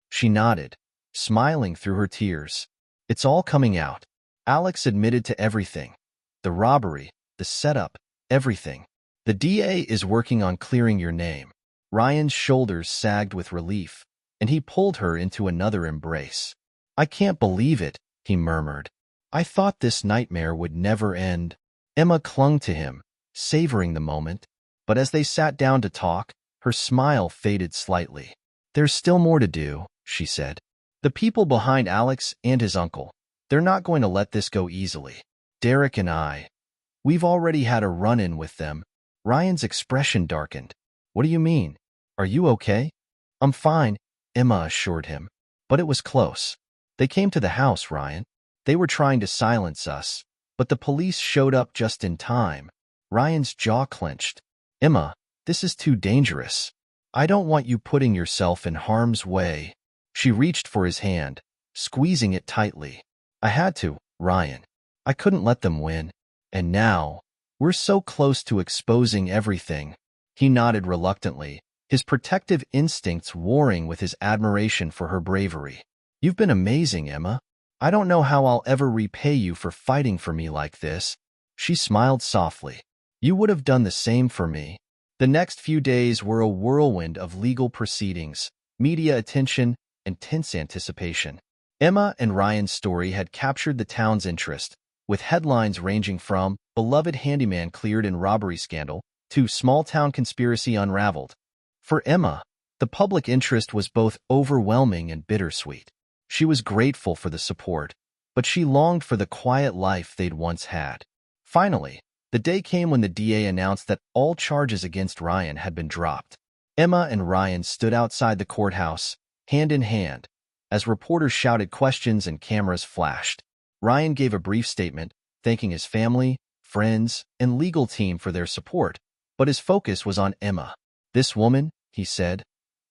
She nodded, smiling through her tears. "It's all coming out." Alex admitted to everything. The robbery, the setup, everything. "The DA is working on clearing your name." Ryan's shoulders sagged with relief, and he pulled her into another embrace. "I can't believe it," he murmured. "I thought this nightmare would never end." Emma clung to him, savoring the moment, but as they sat down to talk, her smile faded slightly. "There's still more to do," she said. "The people behind Alex and his uncle, they're not going to let this go easily. Derek and we've already had a run-in with them." Ryan's expression darkened. "What do you mean? Are you okay?" "I'm fine," Emma assured him. "But it was close. They came to the house, Ryan. They were trying to silence us, but the police showed up just in time." Ryan's jaw clenched. "Emma, this is too dangerous. I don't want you putting yourself in harm's way." She reached for his hand, squeezing it tightly. "I had to, Ryan. I couldn't let them win. And now, we're so close to exposing everything." He nodded reluctantly, his protective instincts warring with his admiration for her bravery. "You've been amazing, Emma. I don't know how I'll ever repay you for fighting for me like this." She smiled softly. "You would have done the same for me." The next few days were a whirlwind of legal proceedings, media attention, and tense anticipation. Emma and Ryan's story had captured the town's interest, with headlines ranging from "Beloved Handyman Cleared in Robbery Scandal" to "Small-Town Conspiracy Unraveled." For Emma, the public interest was both overwhelming and bittersweet. She was grateful for the support, but she longed for the quiet life they'd once had. Finally, the day came when the DA announced that all charges against Ryan had been dropped. Emma and Ryan stood outside the courthouse, hand in hand, as reporters shouted questions and cameras flashed. Ryan gave a brief statement, thanking his family, friends, and legal team for their support, but his focus was on Emma. "This woman," he said,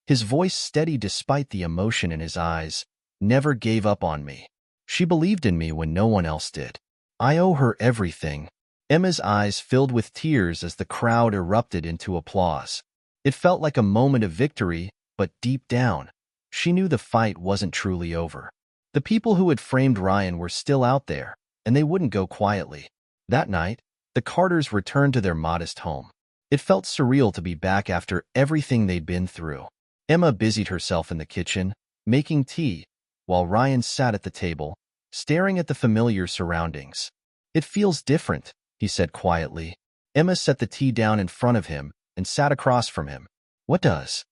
his voice steady despite the emotion in his eyes, "never gave up on me. She believed in me when no one else did. I owe her everything." Emma's eyes filled with tears as the crowd erupted into applause. It felt like a moment of victory, but deep down, she knew the fight wasn't truly over. The people who had framed Ryan were still out there, and they wouldn't go quietly. That night, the Carters returned to their modest home. It felt surreal to be back after everything they'd been through. Emma busied herself in the kitchen, making tea, while Ryan sat at the table, staring at the familiar surroundings. "It feels different," he said quietly. Emma set the tea down in front of him and sat across from him. "What does?"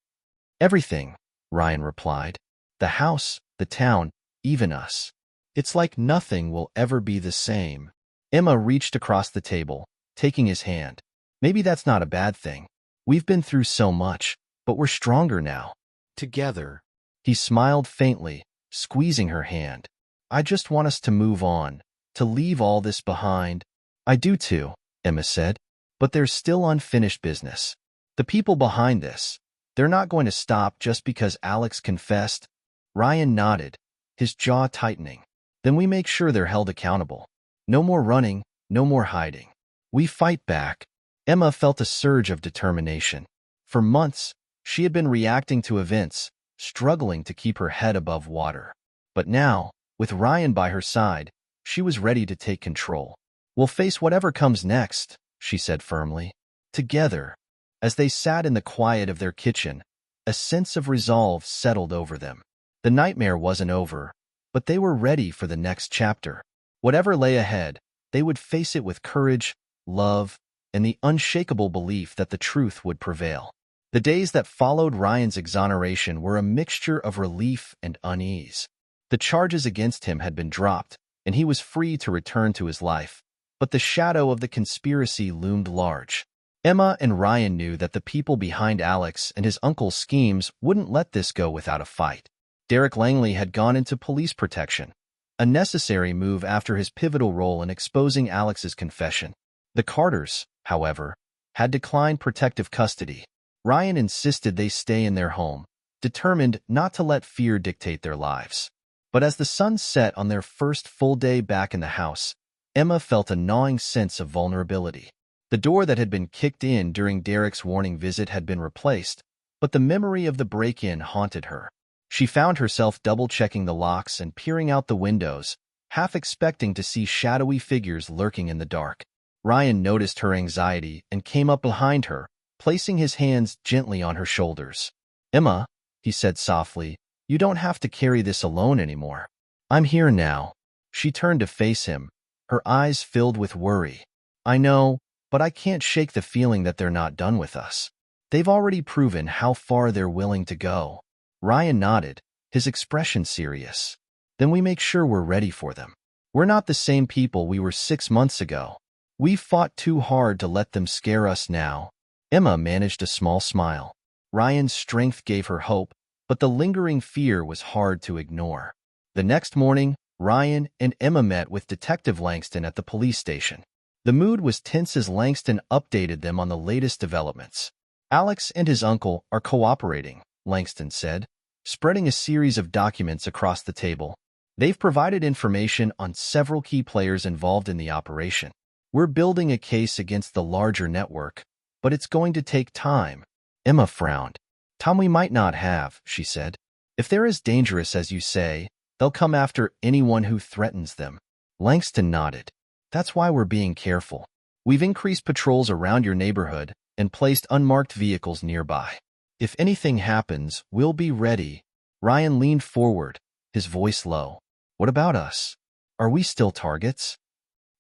"Everything," Ryan replied. "The house, the town, even us. It's like nothing will ever be the same." Emma reached across the table, taking his hand. "Maybe that's not a bad thing. We've been through so much, but we're stronger now. Together." He smiled faintly, squeezing her hand. "I just want us to move on, to leave all this behind." "I do too," Emma said. "But there's still unfinished business. The people behind this, they're not going to stop just because Alex confessed." Ryan nodded, his jaw tightening. "Then we make sure they're held accountable. No more running, no more hiding. We fight back." Emma felt a surge of determination. For months, she had been reacting to events, struggling to keep her head above water. But now, with Ryan by her side, she was ready to take control. "We'll face whatever comes next," she said firmly. Together, as they sat in the quiet of their kitchen, a sense of resolve settled over them. The nightmare wasn't over, but they were ready for the next chapter. Whatever lay ahead, they would face it with courage, love, and the unshakable belief that the truth would prevail. The days that followed Ryan's exoneration were a mixture of relief and unease. The charges against him had been dropped, and he was free to return to his life. But the shadow of the conspiracy loomed large. Emma and Ryan knew that the people behind Alex and his uncle's schemes wouldn't let this go without a fight. Derek Langley had gone into police protection, a necessary move after his pivotal role in exposing Alex's confession. The Carters, however, had declined protective custody. Ryan insisted they stay in their home, determined not to let fear dictate their lives. But as the sun set on their first full day back in the house, Emma felt a gnawing sense of vulnerability. The door that had been kicked in during Derek's warning visit had been replaced, but the memory of the break-in haunted her. She found herself double-checking the locks and peering out the windows, half expecting to see shadowy figures lurking in the dark. Ryan noticed her anxiety and came up behind her, placing his hands gently on her shoulders. "Emma," he said softly, "you don't have to carry this alone anymore. I'm here now." She turned to face him, her eyes filled with worry. "I know, but I can't shake the feeling that they're not done with us. They've already proven how far they're willing to go." Ryan nodded, his expression serious. "Then we make sure we're ready for them. We're not the same people we were 6 months ago. We've fought too hard to let them scare us now." Emma managed a small smile. Ryan's strength gave her hope, but the lingering fear was hard to ignore. The next morning, Ryan and Emma met with Detective Langston at the police station. The mood was tense as Langston updated them on the latest developments. "Alex and his uncle are cooperating," Langston said, spreading a series of documents across the table. "They've provided information on several key players involved in the operation. We're building a case against the larger network, but it's going to take time." Emma frowned. "Time we might not have," she said. "If they're as dangerous as you say, They'll come after anyone who threatens them. Langston nodded. That's why we're being careful. We've increased patrols around your neighborhood and placed unmarked vehicles nearby. If anything happens, we'll be ready. Ryan leaned forward, his voice low. What about us? Are we still targets?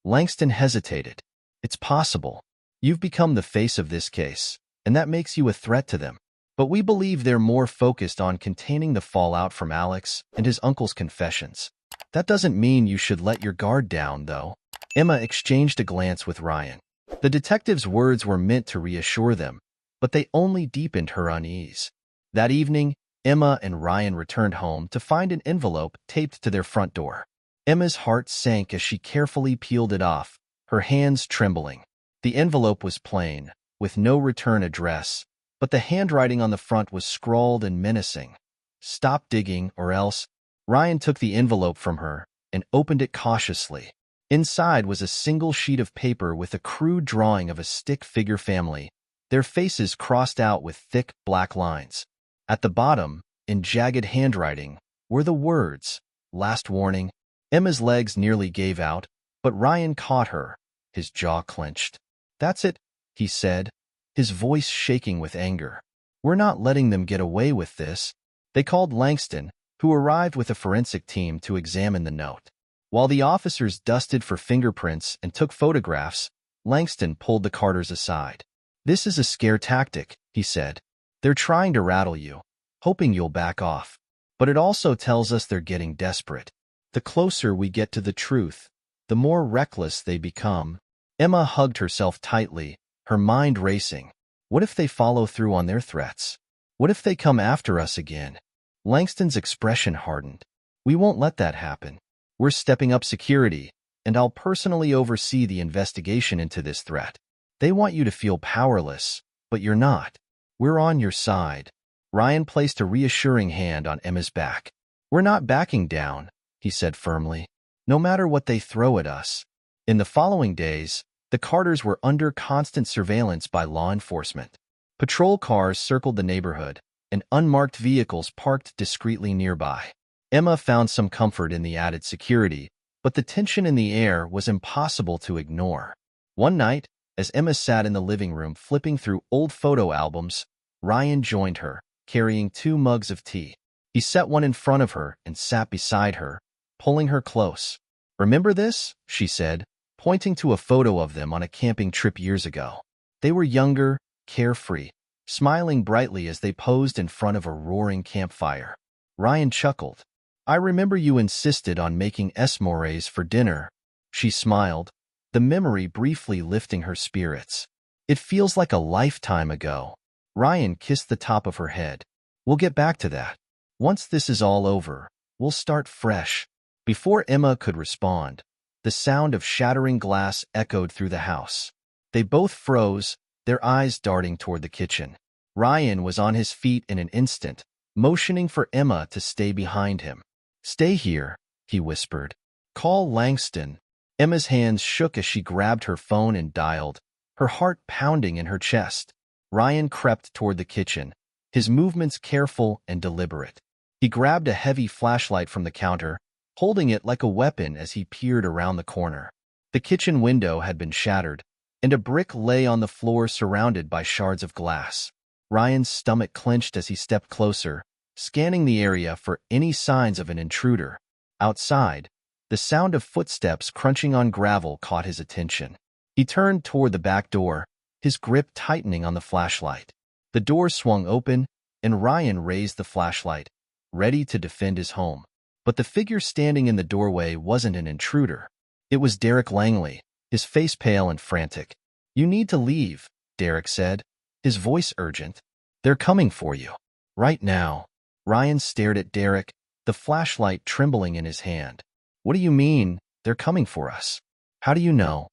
Langston hesitated. It's possible. You've become the face of this case, and that makes you a threat to them. But we believe they're more focused on containing the fallout from Alex and his uncle's confessions. That doesn't mean you should let your guard down, though. Emma exchanged a glance with Ryan. The detective's words were meant to reassure them, but they only deepened her unease. That evening, Emma and Ryan returned home to find an envelope taped to their front door. Emma's heart sank as she carefully peeled it off, her hands trembling. The envelope was plain, with no return address, but the handwriting on the front was scrawled and menacing. Stop digging, or else. Ryan took the envelope from her and opened it cautiously. Inside was a single sheet of paper with a crude drawing of a stick figure family, their faces crossed out with thick, black lines. At the bottom, in jagged handwriting, were the words, "Last warning." Emma's legs nearly gave out, but Ryan caught her, his jaw clenched. That's it, he said, his voice shaking with anger. We're not letting them get away with this. They called Langston, who arrived with a forensic team to examine the note. While the officers dusted for fingerprints and took photographs, Langston pulled the Carters aside. This is a scare tactic, he said. They're trying to rattle you, hoping you'll back off. But it also tells us they're getting desperate. The closer we get to the truth, the more reckless they become. Emma hugged herself tightly, her mind racing. What if they follow through on their threats? What if they come after us again? Langston's expression hardened. We won't let that happen. We're stepping up security, and I'll personally oversee the investigation into this threat. They want you to feel powerless, but you're not. We're on your side. Ryan placed a reassuring hand on Emma's back. We're not backing down, he said firmly, no matter what they throw at us. In the following days, the Carters were under constant surveillance by law enforcement. Patrol cars circled the neighborhood, and unmarked vehicles parked discreetly nearby. Emma found some comfort in the added security, but the tension in the air was impossible to ignore. One night, as Emma sat in the living room flipping through old photo albums, Ryan joined her, carrying 2 mugs of tea. He set one in front of her and sat beside her, pulling her close. Remember this? She said, pointing to a photo of them on a camping trip years ago. They were younger, carefree, smiling brightly as they posed in front of a roaring campfire. Ryan chuckled. I remember you insisted on making s'mores for dinner. She smiled, the memory briefly lifting her spirits. It feels like a lifetime ago. Ryan kissed the top of her head. We'll get back to that. Once this is all over, we'll start fresh. Before Emma could respond, the sound of shattering glass echoed through the house. They both froze, their eyes darting toward the kitchen. Ryan was on his feet in an instant, motioning for Emma to stay behind him. Stay here, he whispered. Call Langston. Emma's hands shook as she grabbed her phone and dialed, her heart pounding in her chest. Ryan crept toward the kitchen, his movements careful and deliberate. He grabbed a heavy flashlight from the counter, holding it like a weapon as he peered around the corner. The kitchen window had been shattered, and a brick lay on the floor surrounded by shards of glass. Ryan's stomach clenched as he stepped closer, scanning the area for any signs of an intruder. Outside, the sound of footsteps crunching on gravel caught his attention. He turned toward the back door, his grip tightening on the flashlight. The door swung open, and Ryan raised the flashlight, ready to defend his home. But the figure standing in the doorway wasn't an intruder. It was Derek Langley, his face pale and frantic. You need to leave, Derek said, his voice urgent. They're coming for you. Right now. Ryan stared at Derek, the flashlight trembling in his hand. What do you mean, they're coming for us? How do you know?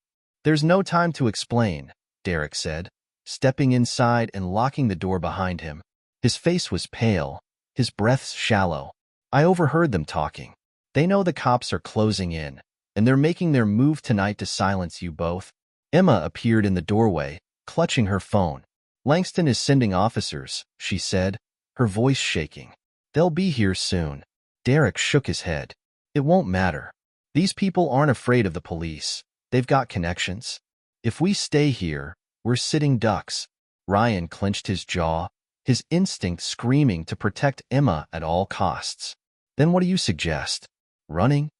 There's no time to explain, Derek said, stepping inside and locking the door behind him. His face was pale, his breaths shallow. I overheard them talking. They know the cops are closing in, and they're making their move tonight to silence you both. Emma appeared in the doorway, clutching her phone. Langston is sending officers, she said, her voice shaking. They'll be here soon. Derek shook his head. It won't matter. These people aren't afraid of the police. They've got connections. If we stay here, we're sitting ducks. Ryan clenched his jaw, his instinct screaming to protect Emma at all costs. Then what do you suggest? Running?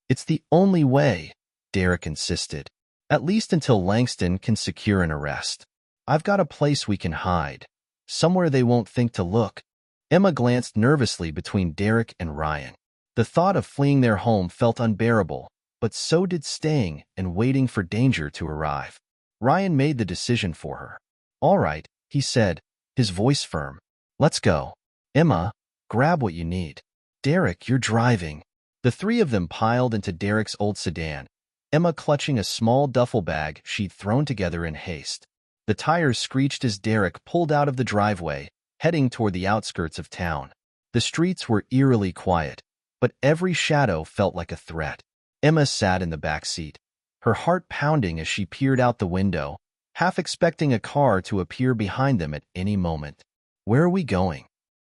It's the only way, Derek insisted. At least until Langston can secure an arrest. I've got a place we can hide. Somewhere they won't think to look. Emma glanced nervously between Derek and Ryan. The thought of fleeing their home felt unbearable, but so did staying and waiting for danger to arrive. Ryan made the decision for her. All right, he said, his voice firm. Let's go. Emma, grab what you need. Derek, you're driving. The three of them piled into Derek's old sedan, Emma clutching a small duffel bag she'd thrown together in haste. The tires screeched as Derek pulled out of the driveway, heading toward the outskirts of town. The streets were eerily quiet, but every shadow felt like a threat. Emma sat in the back seat, her heart pounding as she peered out the window, half expecting a car to appear behind them at any moment. Where are we going?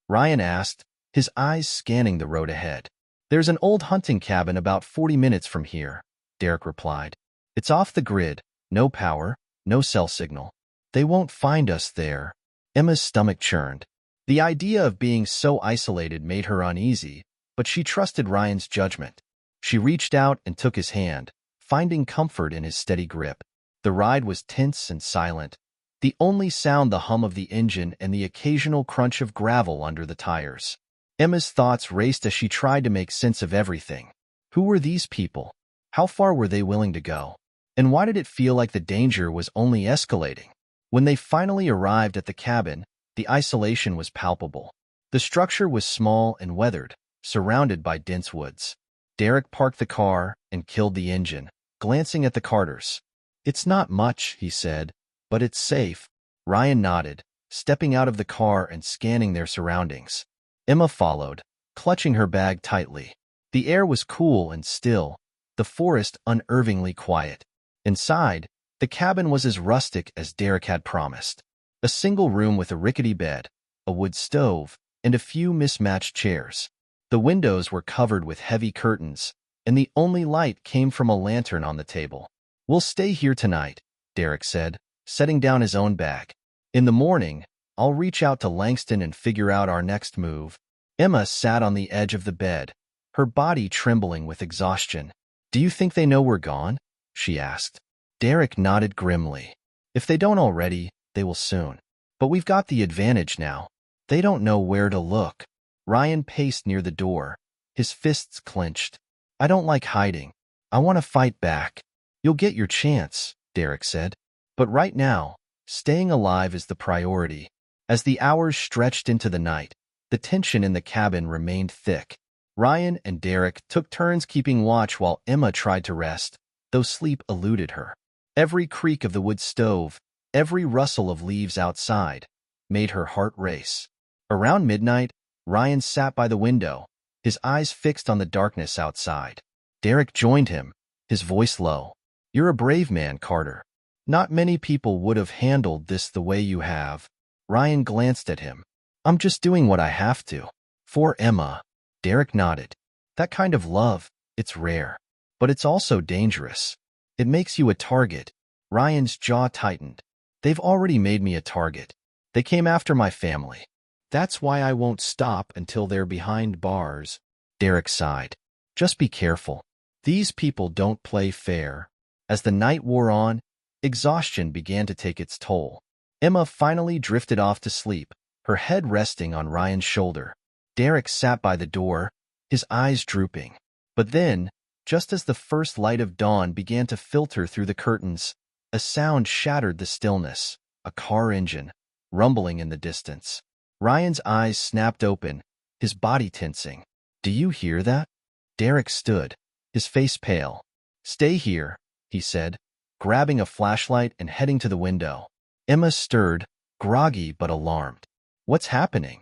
Ryan asked, his eyes scanning the road ahead. There's an old hunting cabin about 40 minutes from here, Derek replied. It's off the grid, no power, no cell signal. They won't find us there. Emma's stomach churned. The idea of being so isolated made her uneasy, but she trusted Ryan's judgment. She reached out and took his hand, finding comfort in his steady grip. The ride was tense and silent, the only sound the hum of the engine and the occasional crunch of gravel under the tires. Emma's thoughts raced as she tried to make sense of everything. Who were these people? How far were they willing to go? And why did it feel like the danger was only escalating? When they finally arrived at the cabin, the isolation was palpable. The structure was small and weathered, surrounded by dense woods. Derek parked the car and killed the engine, glancing at the Carters. It's not much, he said, but it's safe. Ryan nodded, stepping out of the car and scanning their surroundings. Emma followed, clutching her bag tightly. The air was cool and still, the forest unnervingly quiet. Inside, the cabin was as rustic as Derek had promised. A single room with a rickety bed, a wood stove, and a few mismatched chairs. The windows were covered with heavy curtains, and the only light came from a lantern on the table. We'll stay here tonight, Derek said, setting down his own bag. In the morning, I'll reach out to Langston and figure out our next move. Emma sat on the edge of the bed, her body trembling with exhaustion. Do you think they know we're gone? She asked. Derek nodded grimly. If they don't already, they will soon. But we've got the advantage now. They don't know where to look. Ryan paced near the door, his fists clenched. I don't like hiding. I want to fight back. You'll get your chance, Derek said. But right now, staying alive is the priority. As the hours stretched into the night, the tension in the cabin remained thick. Ryan and Derek took turns keeping watch while Emma tried to rest, though sleep eluded her. Every creak of the wood stove, every rustle of leaves outside, made her heart race. Around midnight, Ryan sat by the window, his eyes fixed on the darkness outside. Derek joined him, his voice low. You're a brave man, Carter. Not many people would have handled this the way you have. Ryan glanced at him. I'm just doing what I have to. For Emma. Derek nodded. That kind of love, it's rare. But it's also dangerous. It makes you a target. Ryan's jaw tightened. They've already made me a target. They came after my family. That's why I won't stop until they're behind bars. Derek sighed. Just be careful. These people don't play fair. As the night wore on, exhaustion began to take its toll. Emma finally drifted off to sleep, her head resting on Ryan's shoulder. Derek sat by the door, his eyes drooping. But then, just as the first light of dawn began to filter through the curtains, a sound shattered the stillness, a car engine, rumbling in the distance. Ryan's eyes snapped open, his body tensing. Do you hear that? Derek stood, his face pale. Stay here, he said, grabbing a flashlight and heading to the window. Emma stirred, groggy but alarmed. What's happening?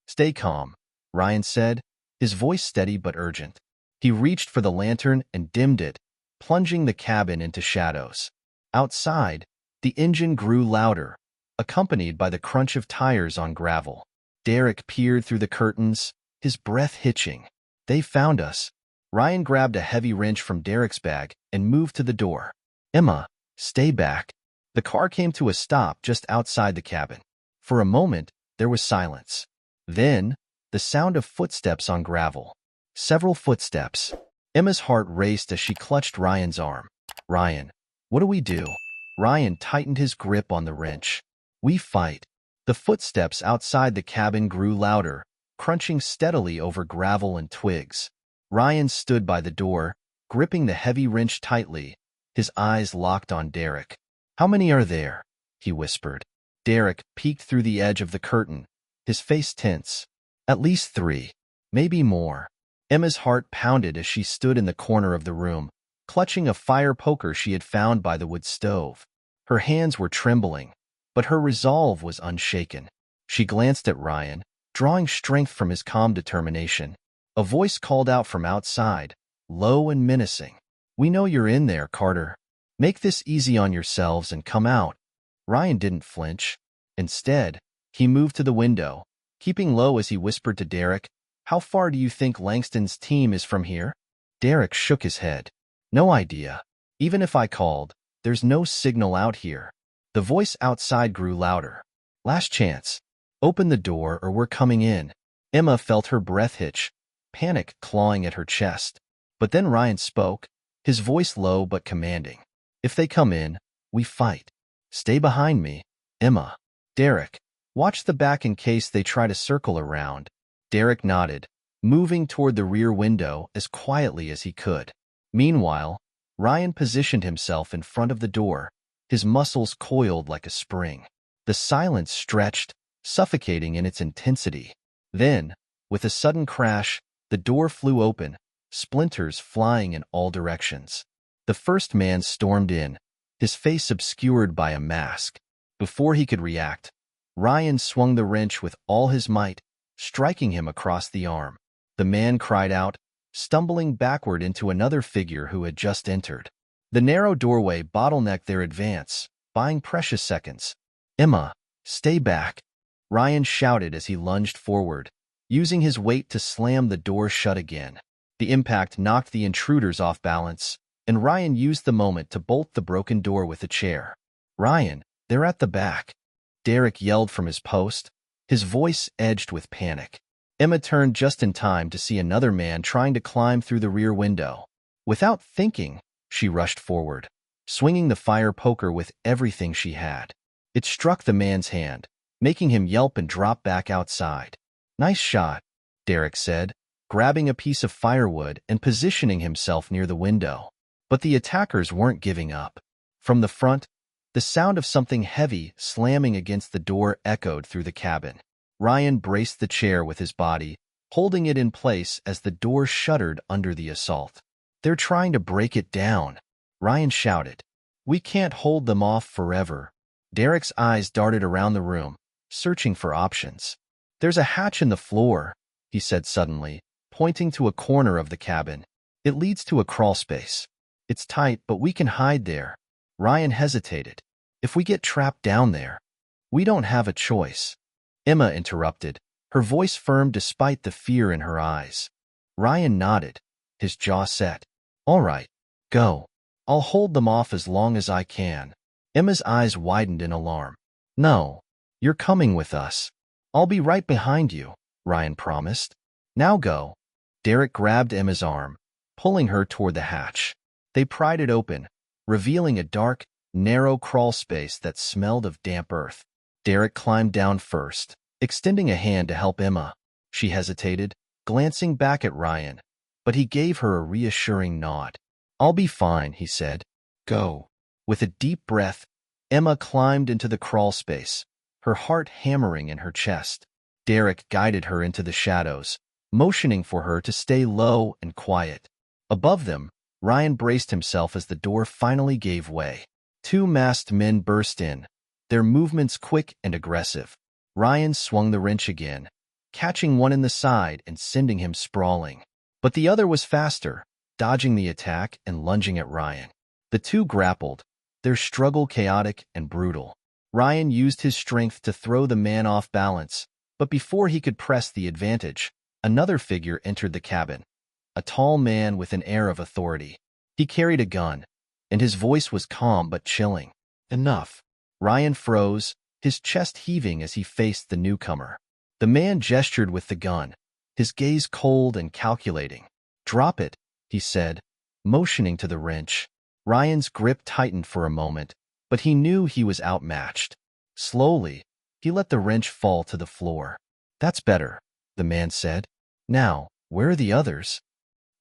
Stay calm, Ryan said, his voice steady but urgent. He reached for the lantern and dimmed it, plunging the cabin into shadows. Outside, the engine grew louder, accompanied by the crunch of tires on gravel. Derek peered through the curtains, his breath hitching. They found us. Ryan grabbed a heavy wrench from Derek's bag and moved to the door. Emma, stay back. The car came to a stop just outside the cabin. For a moment, there was silence. Then, the sound of footsteps on gravel. Several footsteps. Emma's heart raced as she clutched Ryan's arm. Ryan, what do we do? Ryan tightened his grip on the wrench. We fight. The footsteps outside the cabin grew louder, crunching steadily over gravel and twigs. Ryan stood by the door, gripping the heavy wrench tightly, his eyes locked on Derek. How many are there? He whispered. Derek peeked through the edge of the curtain, his face tense. At least 3, maybe more. Emma's heart pounded as she stood in the corner of the room, clutching a fire poker she had found by the wood stove. Her hands were trembling, but her resolve was unshaken. She glanced at Ryan, drawing strength from his calm determination. A voice called out from outside, low and menacing. We know you're in there, Carter. Make this easy on yourselves and come out. Ryan didn't flinch. Instead, he moved to the window, keeping low as he whispered to Derek, How far do you think Langston's team is from here? Derek shook his head. No idea. Even if I called, there's no signal out here. The voice outside grew louder. Last chance. Open the door or we're coming in. Emma felt her breath hitch, panic clawing at her chest. But then Ryan spoke, his voice low but commanding. If they come in, we fight. Stay behind me, Emma. Derek, watch the back in case they try to circle around. Derek nodded, moving toward the rear window as quietly as he could. Meanwhile, Ryan positioned himself in front of the door, his muscles coiled like a spring. The silence stretched, suffocating in its intensity. Then, with a sudden crash, the door flew open, splinters flying in all directions. The first man stormed in, his face obscured by a mask. Before he could react, Ryan swung the wrench with all his might, striking him across the arm. The man cried out, stumbling backward into another figure who had just entered. The narrow doorway bottlenecked their advance, buying precious seconds. Emma, stay back, Ryan shouted as he lunged forward, using his weight to slam the door shut again. The impact knocked the intruders off balance, and Ryan used the moment to bolt the broken door with a chair. Ryan, they're at the back. Derek yelled from his post, his voice edged with panic. Emma turned just in time to see another man trying to climb through the rear window. Without thinking, she rushed forward, swinging the fire poker with everything she had. It struck the man's hand, making him yelp and drop back outside. Nice shot, Derek said, grabbing a piece of firewood and positioning himself near the window. But the attackers weren't giving up. From the front, the sound of something heavy slamming against the door echoed through the cabin. Ryan braced the chair with his body, holding it in place as the door shuddered under the assault. They're trying to break it down, Ryan shouted. We can't hold them off forever. Derek's eyes darted around the room, searching for options. There's a hatch in the floor, he said suddenly, pointing to a corner of the cabin. It leads to a crawl space. It's tight, but we can hide there. Ryan hesitated. If we get trapped down there, we don't have a choice. Emma interrupted, her voice firm despite the fear in her eyes. Ryan nodded, his jaw set. All right, go. I'll hold them off as long as I can. Emma's eyes widened in alarm. No, you're coming with us. I'll be right behind you, Ryan promised. Now go. Derek grabbed Emma's arm, pulling her toward the hatch. They pried it open, revealing a dark, narrow crawl space that smelled of damp earth. Derek climbed down first, extending a hand to help Emma. She hesitated, glancing back at Ryan, but he gave her a reassuring nod. I'll be fine, he said. Go. With a deep breath, Emma climbed into the crawl space, her heart hammering in her chest. Derek guided her into the shadows, motioning for her to stay low and quiet. Above them, Ryan braced himself as the door finally gave way. 2 masked men burst in, their movements quick and aggressive. Ryan swung the wrench again, catching one in the side and sending him sprawling. But the other was faster, dodging the attack and lunging at Ryan. The two grappled, their struggle chaotic and brutal. Ryan used his strength to throw the man off balance, but before he could press the advantage, another figure entered the cabin. a tall man with an air of authority. He carried a gun, and his voice was calm but chilling. Enough. Ryan froze, his chest heaving as he faced the newcomer. The man gestured with the gun, his gaze cold and calculating. Drop it, he said, motioning to the wrench. Ryan's grip tightened for a moment, but he knew he was outmatched. Slowly, he let the wrench fall to the floor. That's better, the man said. Now, where are the others?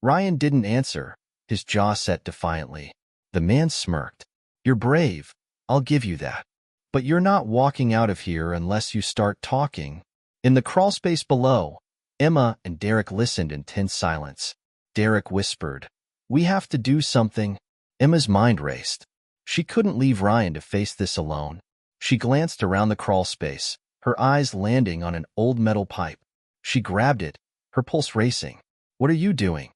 Ryan didn't answer, his jaw set defiantly. The man smirked. You're brave, I'll give you that. But you're not walking out of here unless you start talking. In the crawlspace below, Emma and Derek listened in tense silence. Derek whispered, "We have to do something." Emma's mind raced. She couldn't leave Ryan to face this alone. She glanced around the crawlspace, her eyes landing on an old metal pipe. She grabbed it, her pulse racing. "What are you doing?"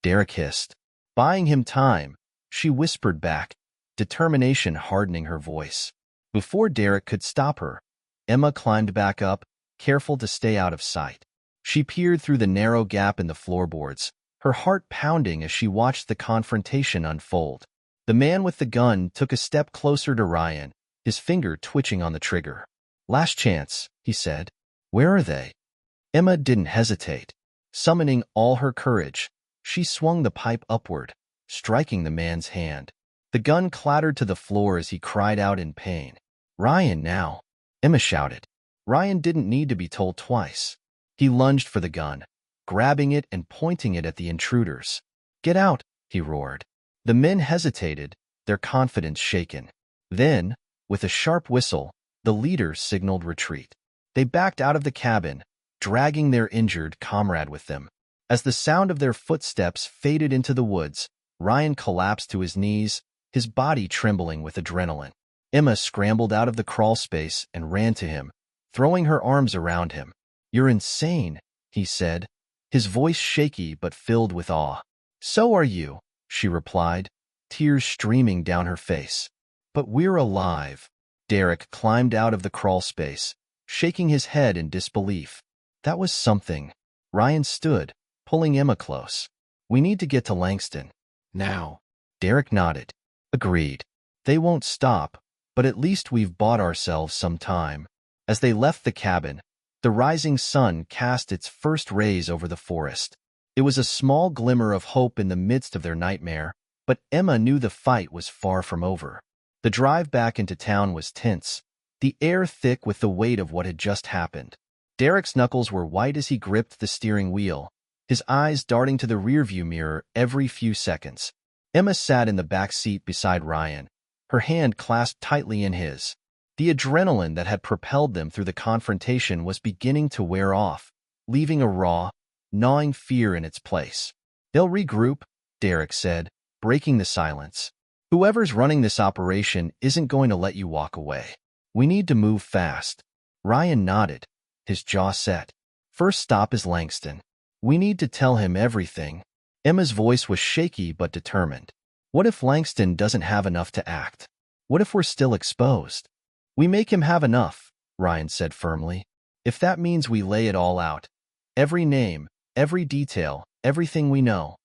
Derek hissed. Buying him time, she whispered back, determination hardening her voice. Before Derek could stop her, Emma climbed back up, careful to stay out of sight. She peered through the narrow gap in the floorboards, her heart pounding as she watched the confrontation unfold. The man with the gun took a step closer to Ryan, his finger twitching on the trigger. "Last chance," he said. "Where are they?" Emma didn't hesitate. Summoning all her courage, she swung the pipe upward, striking the man's hand. The gun clattered to the floor as he cried out in pain. "Ryan, now!" Emma shouted. Ryan didn't need to be told twice. He lunged for the gun, grabbing it and pointing it at the intruders. "Get out!" he roared. The men hesitated, their confidence shaken. Then, with a sharp whistle, the leader signaled retreat. They backed out of the cabin, dragging their injured comrade with them. As the sound of their footsteps faded into the woods, Ryan collapsed to his knees, his body trembling with adrenaline. Emma scrambled out of the crawlspace and ran to him, throwing her arms around him. "You're insane," he said, his voice shaky but filled with awe. "So are you," she replied, tears streaming down her face. "But we're alive." Derek climbed out of the crawlspace, shaking his head in disbelief. "That was something." Ryan stood, pulling Emma close. "We need to get to Langston. Now." Derek nodded. "Agreed. They won't stop, but at least we've bought ourselves some time." As they left the cabin, the rising sun cast its first rays over the forest. It was a small glimmer of hope in the midst of their nightmare, but Emma knew the fight was far from over. The drive back into town was tense, the air thick with the weight of what had just happened. Derek's knuckles were white as he gripped the steering wheel, his eyes darting to the rearview mirror every few seconds. Emma sat in the back seat beside Ryan, her hand clasped tightly in his. The adrenaline that had propelled them through the confrontation was beginning to wear off, leaving a raw, gnawing fear in its place. "They'll regroup," Derek said, breaking the silence. "Whoever's running this operation isn't going to let you walk away. We need to move fast." Ryan nodded, his jaw set. "First stop is Langston. We need to tell him everything." Emma's voice was shaky but determined. "What if Langston doesn't have enough to act? What if we're still exposed?" "We make him have enough," Ryan said firmly. "If that means we lay it all out, every name, every detail, everything we know,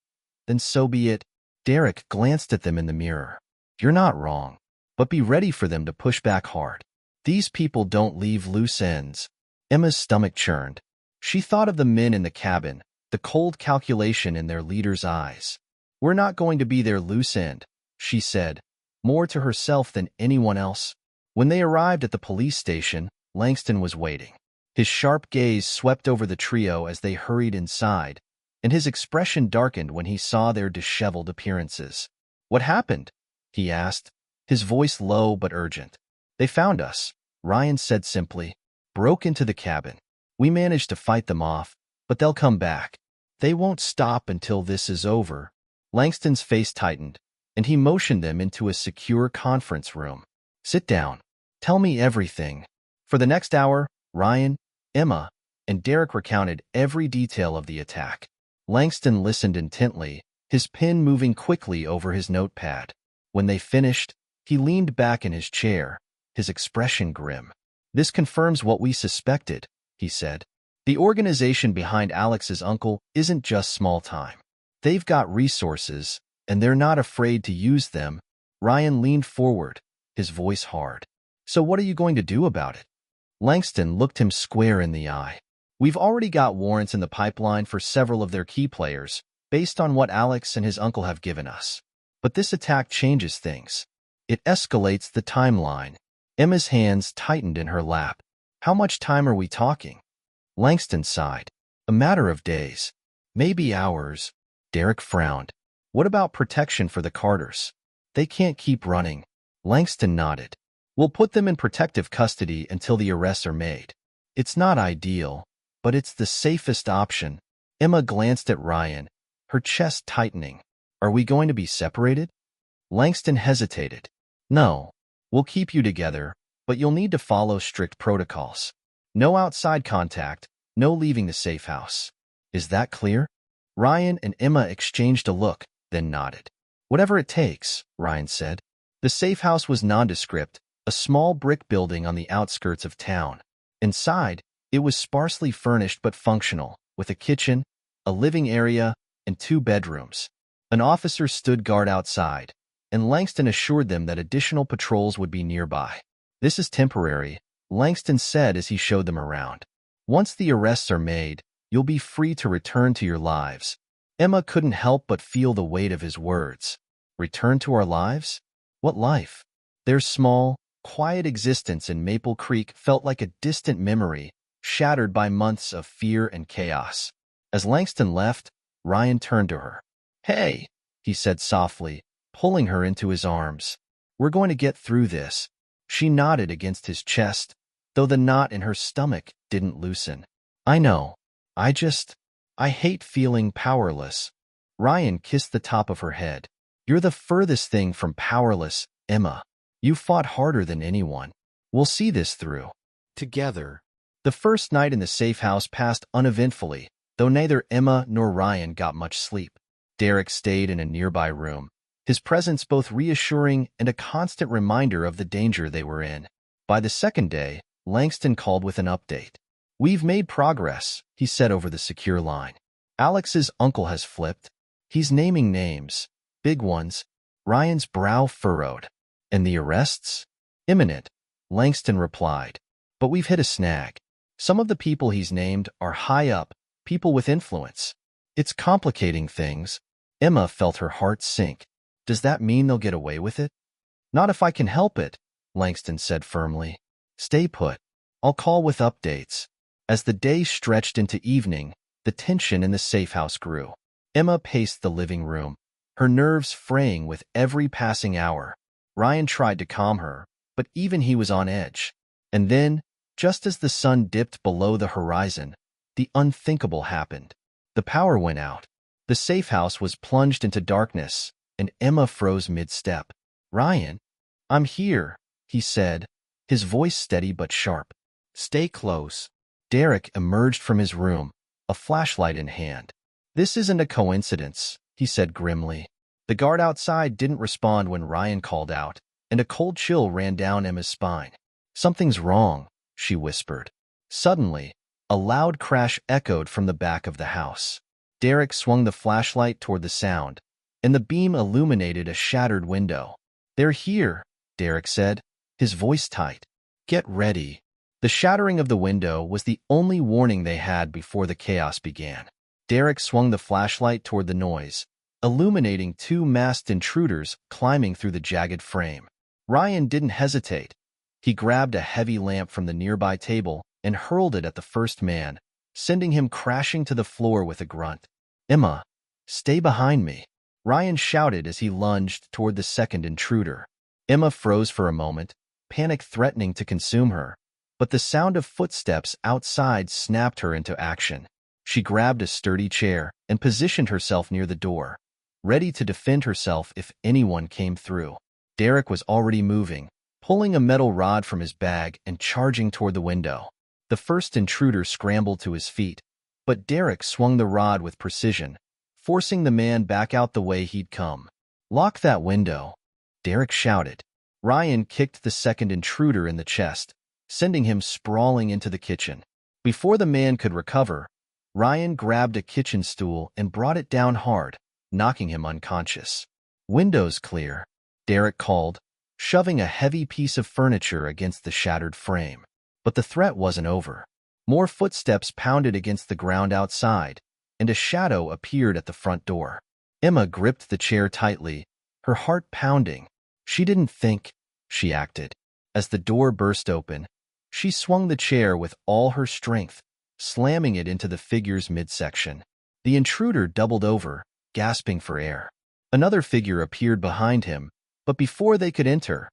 then so be it." Derek glanced at them in the mirror. "You're not wrong, but be ready for them to push back hard. These people don't leave loose ends." Emma's stomach churned. She thought of the men in the cabin, the cold calculation in their leader's eyes. "We're not going to be their loose end," she said, more to herself than anyone else. When they arrived at the police station, Langston was waiting. His sharp gaze swept over the trio as they hurried inside, and his expression darkened when he saw their disheveled appearances. "What happened?" he asked, his voice low but urgent. "They found us," Ryan said simply. "Broke into the cabin. We managed to fight them off, but they'll come back. They won't stop until this is over." Langston's face tightened, and he motioned them into a secure conference room. "Sit down. Tell me everything." For the next hour, Ryan, Emma, and Derek recounted every detail of the attack. Langston listened intently, his pen moving quickly over his notepad. When they finished, he leaned back in his chair, his expression grim. "This confirms what we suspected," he said. "The organization behind Alex's uncle isn't just small time. They've got resources, and they're not afraid to use them. Ryan leaned forward, his voice hard. So what are you going to do about it? Langston looked him square in the eye. We've already got warrants in the pipeline for several of their key players, based on what Alex and his uncle have given us. But this attack changes things. It escalates the timeline. Emma's hands tightened in her lap. How much time are we talking? Langston sighed. A matter of days. Maybe hours. Derek frowned. What about protection for the Carters? They can't keep running. Langston nodded. We'll put them in protective custody until the arrests are made. It's not ideal, but it's the safest option. Emma glanced at Ryan, her chest tightening. Are we going to be separated? Langston hesitated. No. We'll keep you together, but you'll need to follow strict protocols. No outside contact, no leaving the safe house. Is that clear? Ryan and Emma exchanged a look, then nodded. Whatever it takes, Ryan said. The safe house was nondescript, a small brick building on the outskirts of town. Inside, it was sparsely furnished but functional, with a kitchen, a living area, and 2 bedrooms. An officer stood guard outside, and Langston assured them that additional patrols would be nearby. This is temporary, Langston said as he showed them around. Once the arrests are made, you'll be free to return to your lives. Emma couldn't help but feel the weight of his words. Return to our lives? What life? Their small, quiet existence in Maple Creek felt like a distant memory, shattered by months of fear and chaos. As Langston left, Ryan turned to her. Hey, he said softly, pulling her into his arms. We're going to get through this. She nodded against his chest, though the knot in her stomach didn't loosen. I know. I hate feeling powerless. Ryan kissed the top of her head. You're the furthest thing from powerless, Emma. You fought harder than anyone. We'll see this through. Together. The first night in the safe house passed uneventfully, though neither Emma nor Ryan got much sleep. Derek stayed in a nearby room, his presence both reassuring and a constant reminder of the danger they were in. By the second day, Langston called with an update. We've made progress, he said over the secure line. Alex's uncle has flipped. He's naming names. Big ones. Ryan's brow furrowed. And the arrests? Imminent, Langston replied. But we've hit a snag. Some of the people he's named are high up, people with influence. It's complicating things. Emma felt her heart sink. Does that mean they'll get away with it? Not if I can help it, Langston said firmly. Stay put. I'll call with updates. As the day stretched into evening, the tension in the safe house grew. Emma paced the living room, her nerves fraying with every passing hour. Ryan tried to calm her, but even he was on edge. And then, just as the sun dipped below the horizon, the unthinkable happened. The power went out. The safe house was plunged into darkness, and Emma froze mid-step. Ryan, I'm here, he said, his voice steady but sharp. Stay close. Derek emerged from his room, a flashlight in hand. This isn't a coincidence, he said grimly. The guard outside didn't respond when Ryan called out, and a cold chill ran down Emma's spine. Something's wrong, she whispered. Suddenly, a loud crash echoed from the back of the house. Derek swung the flashlight toward the sound, and the beam illuminated a shattered window. They're here, Derek said, his voice tight. Get ready. The shattering of the window was the only warning they had before the chaos began. Derek swung the flashlight toward the noise, illuminating 2 masked intruders climbing through the jagged frame. Ryan didn't hesitate. He grabbed a heavy lamp from the nearby table and hurled it at the first man, sending him crashing to the floor with a grunt. Emma, stay behind me, Ryan shouted as he lunged toward the second intruder. Emma froze for a moment, panic threatening to consume her, but the sound of footsteps outside snapped her into action. She grabbed a sturdy chair and positioned herself near the door, ready to defend herself if anyone came through. Derek was already moving, pulling a metal rod from his bag and charging toward the window. The first intruder scrambled to his feet, but Derek swung the rod with precision, forcing the man back out the way he'd come. Lock that window, Derek shouted. Ryan kicked the second intruder in the chest, sending him sprawling into the kitchen. Before the man could recover, Ryan grabbed a kitchen stool and brought it down hard, knocking him unconscious. "Windows clear," Derek called, shoving a heavy piece of furniture against the shattered frame. But the threat wasn't over. More footsteps pounded against the ground outside, and a shadow appeared at the front door. Emma gripped the chair tightly, her heart pounding. She didn't think, she acted. As the door burst open, she swung the chair with all her strength, slamming it into the figure's midsection. The intruder doubled over, gasping for air. Another figure appeared behind him, but before they could enter,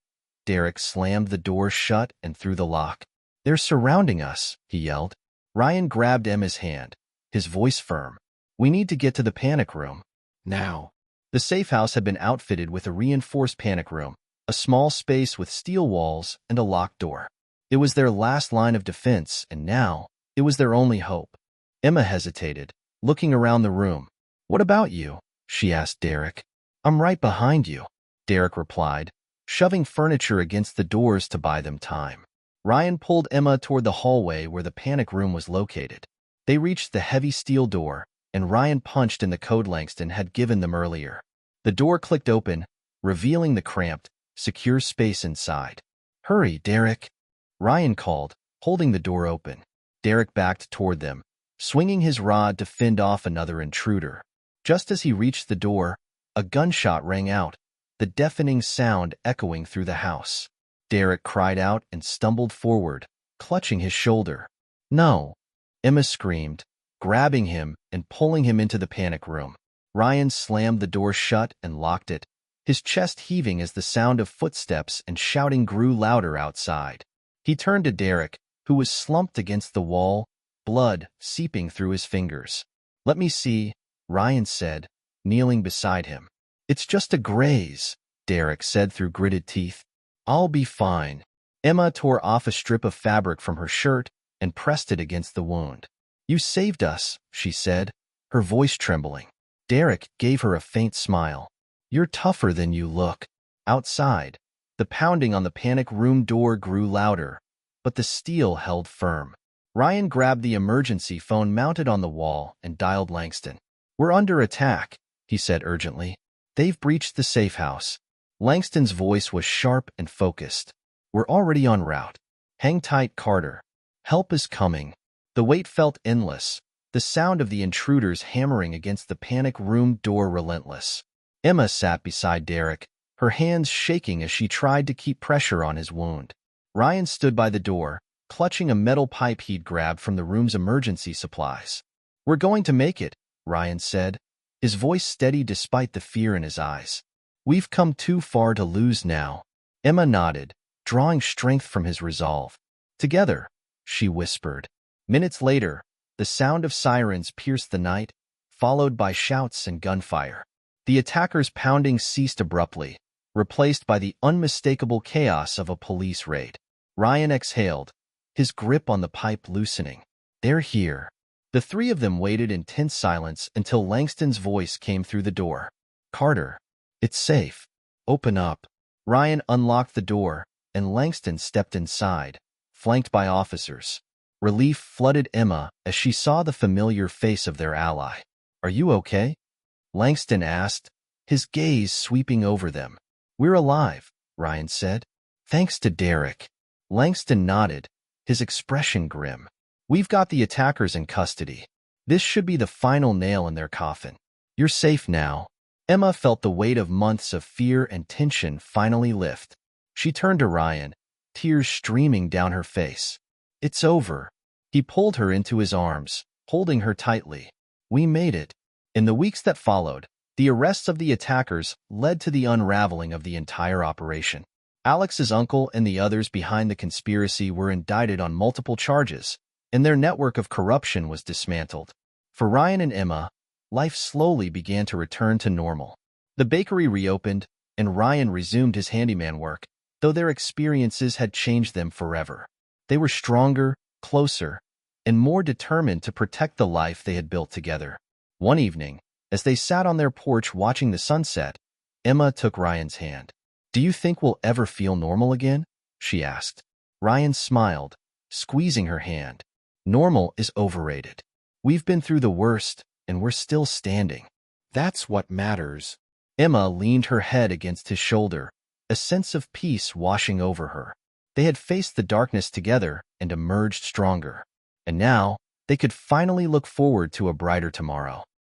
Derek slammed the door shut and threw the lock. "They're surrounding us," he yelled. Ryan grabbed Emma's hand, his voice firm. "We need to get to the panic room. Now." The safe house had been outfitted with a reinforced panic room, a small space with steel walls and a locked door. It was their last line of defense, and now it was their only hope. Emma hesitated, looking around the room. "What about you?" she asked Derek. "I'm right behind you," Derek replied, shoving furniture against the doors to buy them time. Ryan pulled Emma toward the hallway where the panic room was located. They reached the heavy steel door, and Ryan punched in the code Langston had given them earlier. The door clicked open, revealing the cramped, secure space inside. "Hurry, Derek," Ryan called, holding the door open. Derek backed toward them, swinging his rod to fend off another intruder. Just as he reached the door, a gunshot rang out, the deafening sound echoing through the house. Derek cried out and stumbled forward, clutching his shoulder. "No!" Emma screamed, grabbing him and pulling him into the panic room. Ryan slammed the door shut and locked it, his chest heaving as the sound of footsteps and shouting grew louder outside. He turned to Derek, who was slumped against the wall, blood seeping through his fingers. "Let me see," Ryan said, kneeling beside him. "It's just a graze," Derek said through gritted teeth. "I'll be fine." Emma tore off a strip of fabric from her shirt and pressed it against the wound. "You saved us," she said, her voice trembling. Derek gave her a faint smile. "You're tougher than you look." Outside, the pounding on the panic room door grew louder, but the steel held firm. Ryan grabbed the emergency phone mounted on the wall and dialed Langston. "We're under attack," he said urgently. "They've breached the safe house." Langston's voice was sharp and focused. "We're already en route. Hang tight, Carter. Help is coming." The wait felt endless, the sound of the intruders hammering against the panic room door relentless. Emma sat beside Derek, her hands shaking as she tried to keep pressure on his wound. Ryan stood by the door, clutching a metal pipe he'd grabbed from the room's emergency supplies. "We're going to make it," Ryan said, his voice steady despite the fear in his eyes. "We've come too far to lose now." Emma nodded, drawing strength from his resolve. "Together," she whispered. Minutes later, the sound of sirens pierced the night, followed by shouts and gunfire. The attackers' pounding ceased abruptly, replaced by the unmistakable chaos of a police raid. Ryan exhaled, his grip on the pipe loosening. "They're here." The three of them waited in tense silence until Langston's voice came through the door. "Carter, it's safe. Open up." Ryan unlocked the door, and Langston stepped inside, flanked by officers. Relief flooded Emma as she saw the familiar face of their ally. "Are you okay?" Langston asked, his gaze sweeping over them. "We're alive," Ryan said. "Thanks to Derek." Langston nodded, his expression grim. "We've got the attackers in custody. This should be the final nail in their coffin. You're safe now." Emma felt the weight of months of fear and tension finally lift. She turned to Ryan, tears streaming down her face. "It's over." He pulled her into his arms, holding her tightly. "We made it." In the weeks that followed, the arrests of the attackers led to the unraveling of the entire operation. Alex's uncle and the others behind the conspiracy were indicted on multiple charges, and their network of corruption was dismantled. For Ryan and Emma, life slowly began to return to normal. The bakery reopened, and Ryan resumed his handyman work, though their experiences had changed them forever. They were stronger, closer, and more determined to protect the life they had built together. One evening, as they sat on their porch watching the sunset, Emma took Ryan's hand. "Do you think we'll ever feel normal again?" she asked. Ryan smiled, squeezing her hand. "Normal is overrated. We've been through the worst, and we're still standing." That's what matters. Emma leaned her head against his shoulder, a sense of peace washing over her. They had faced the darkness together and emerged stronger. And now, they could finally look forward to a brighter tomorrow.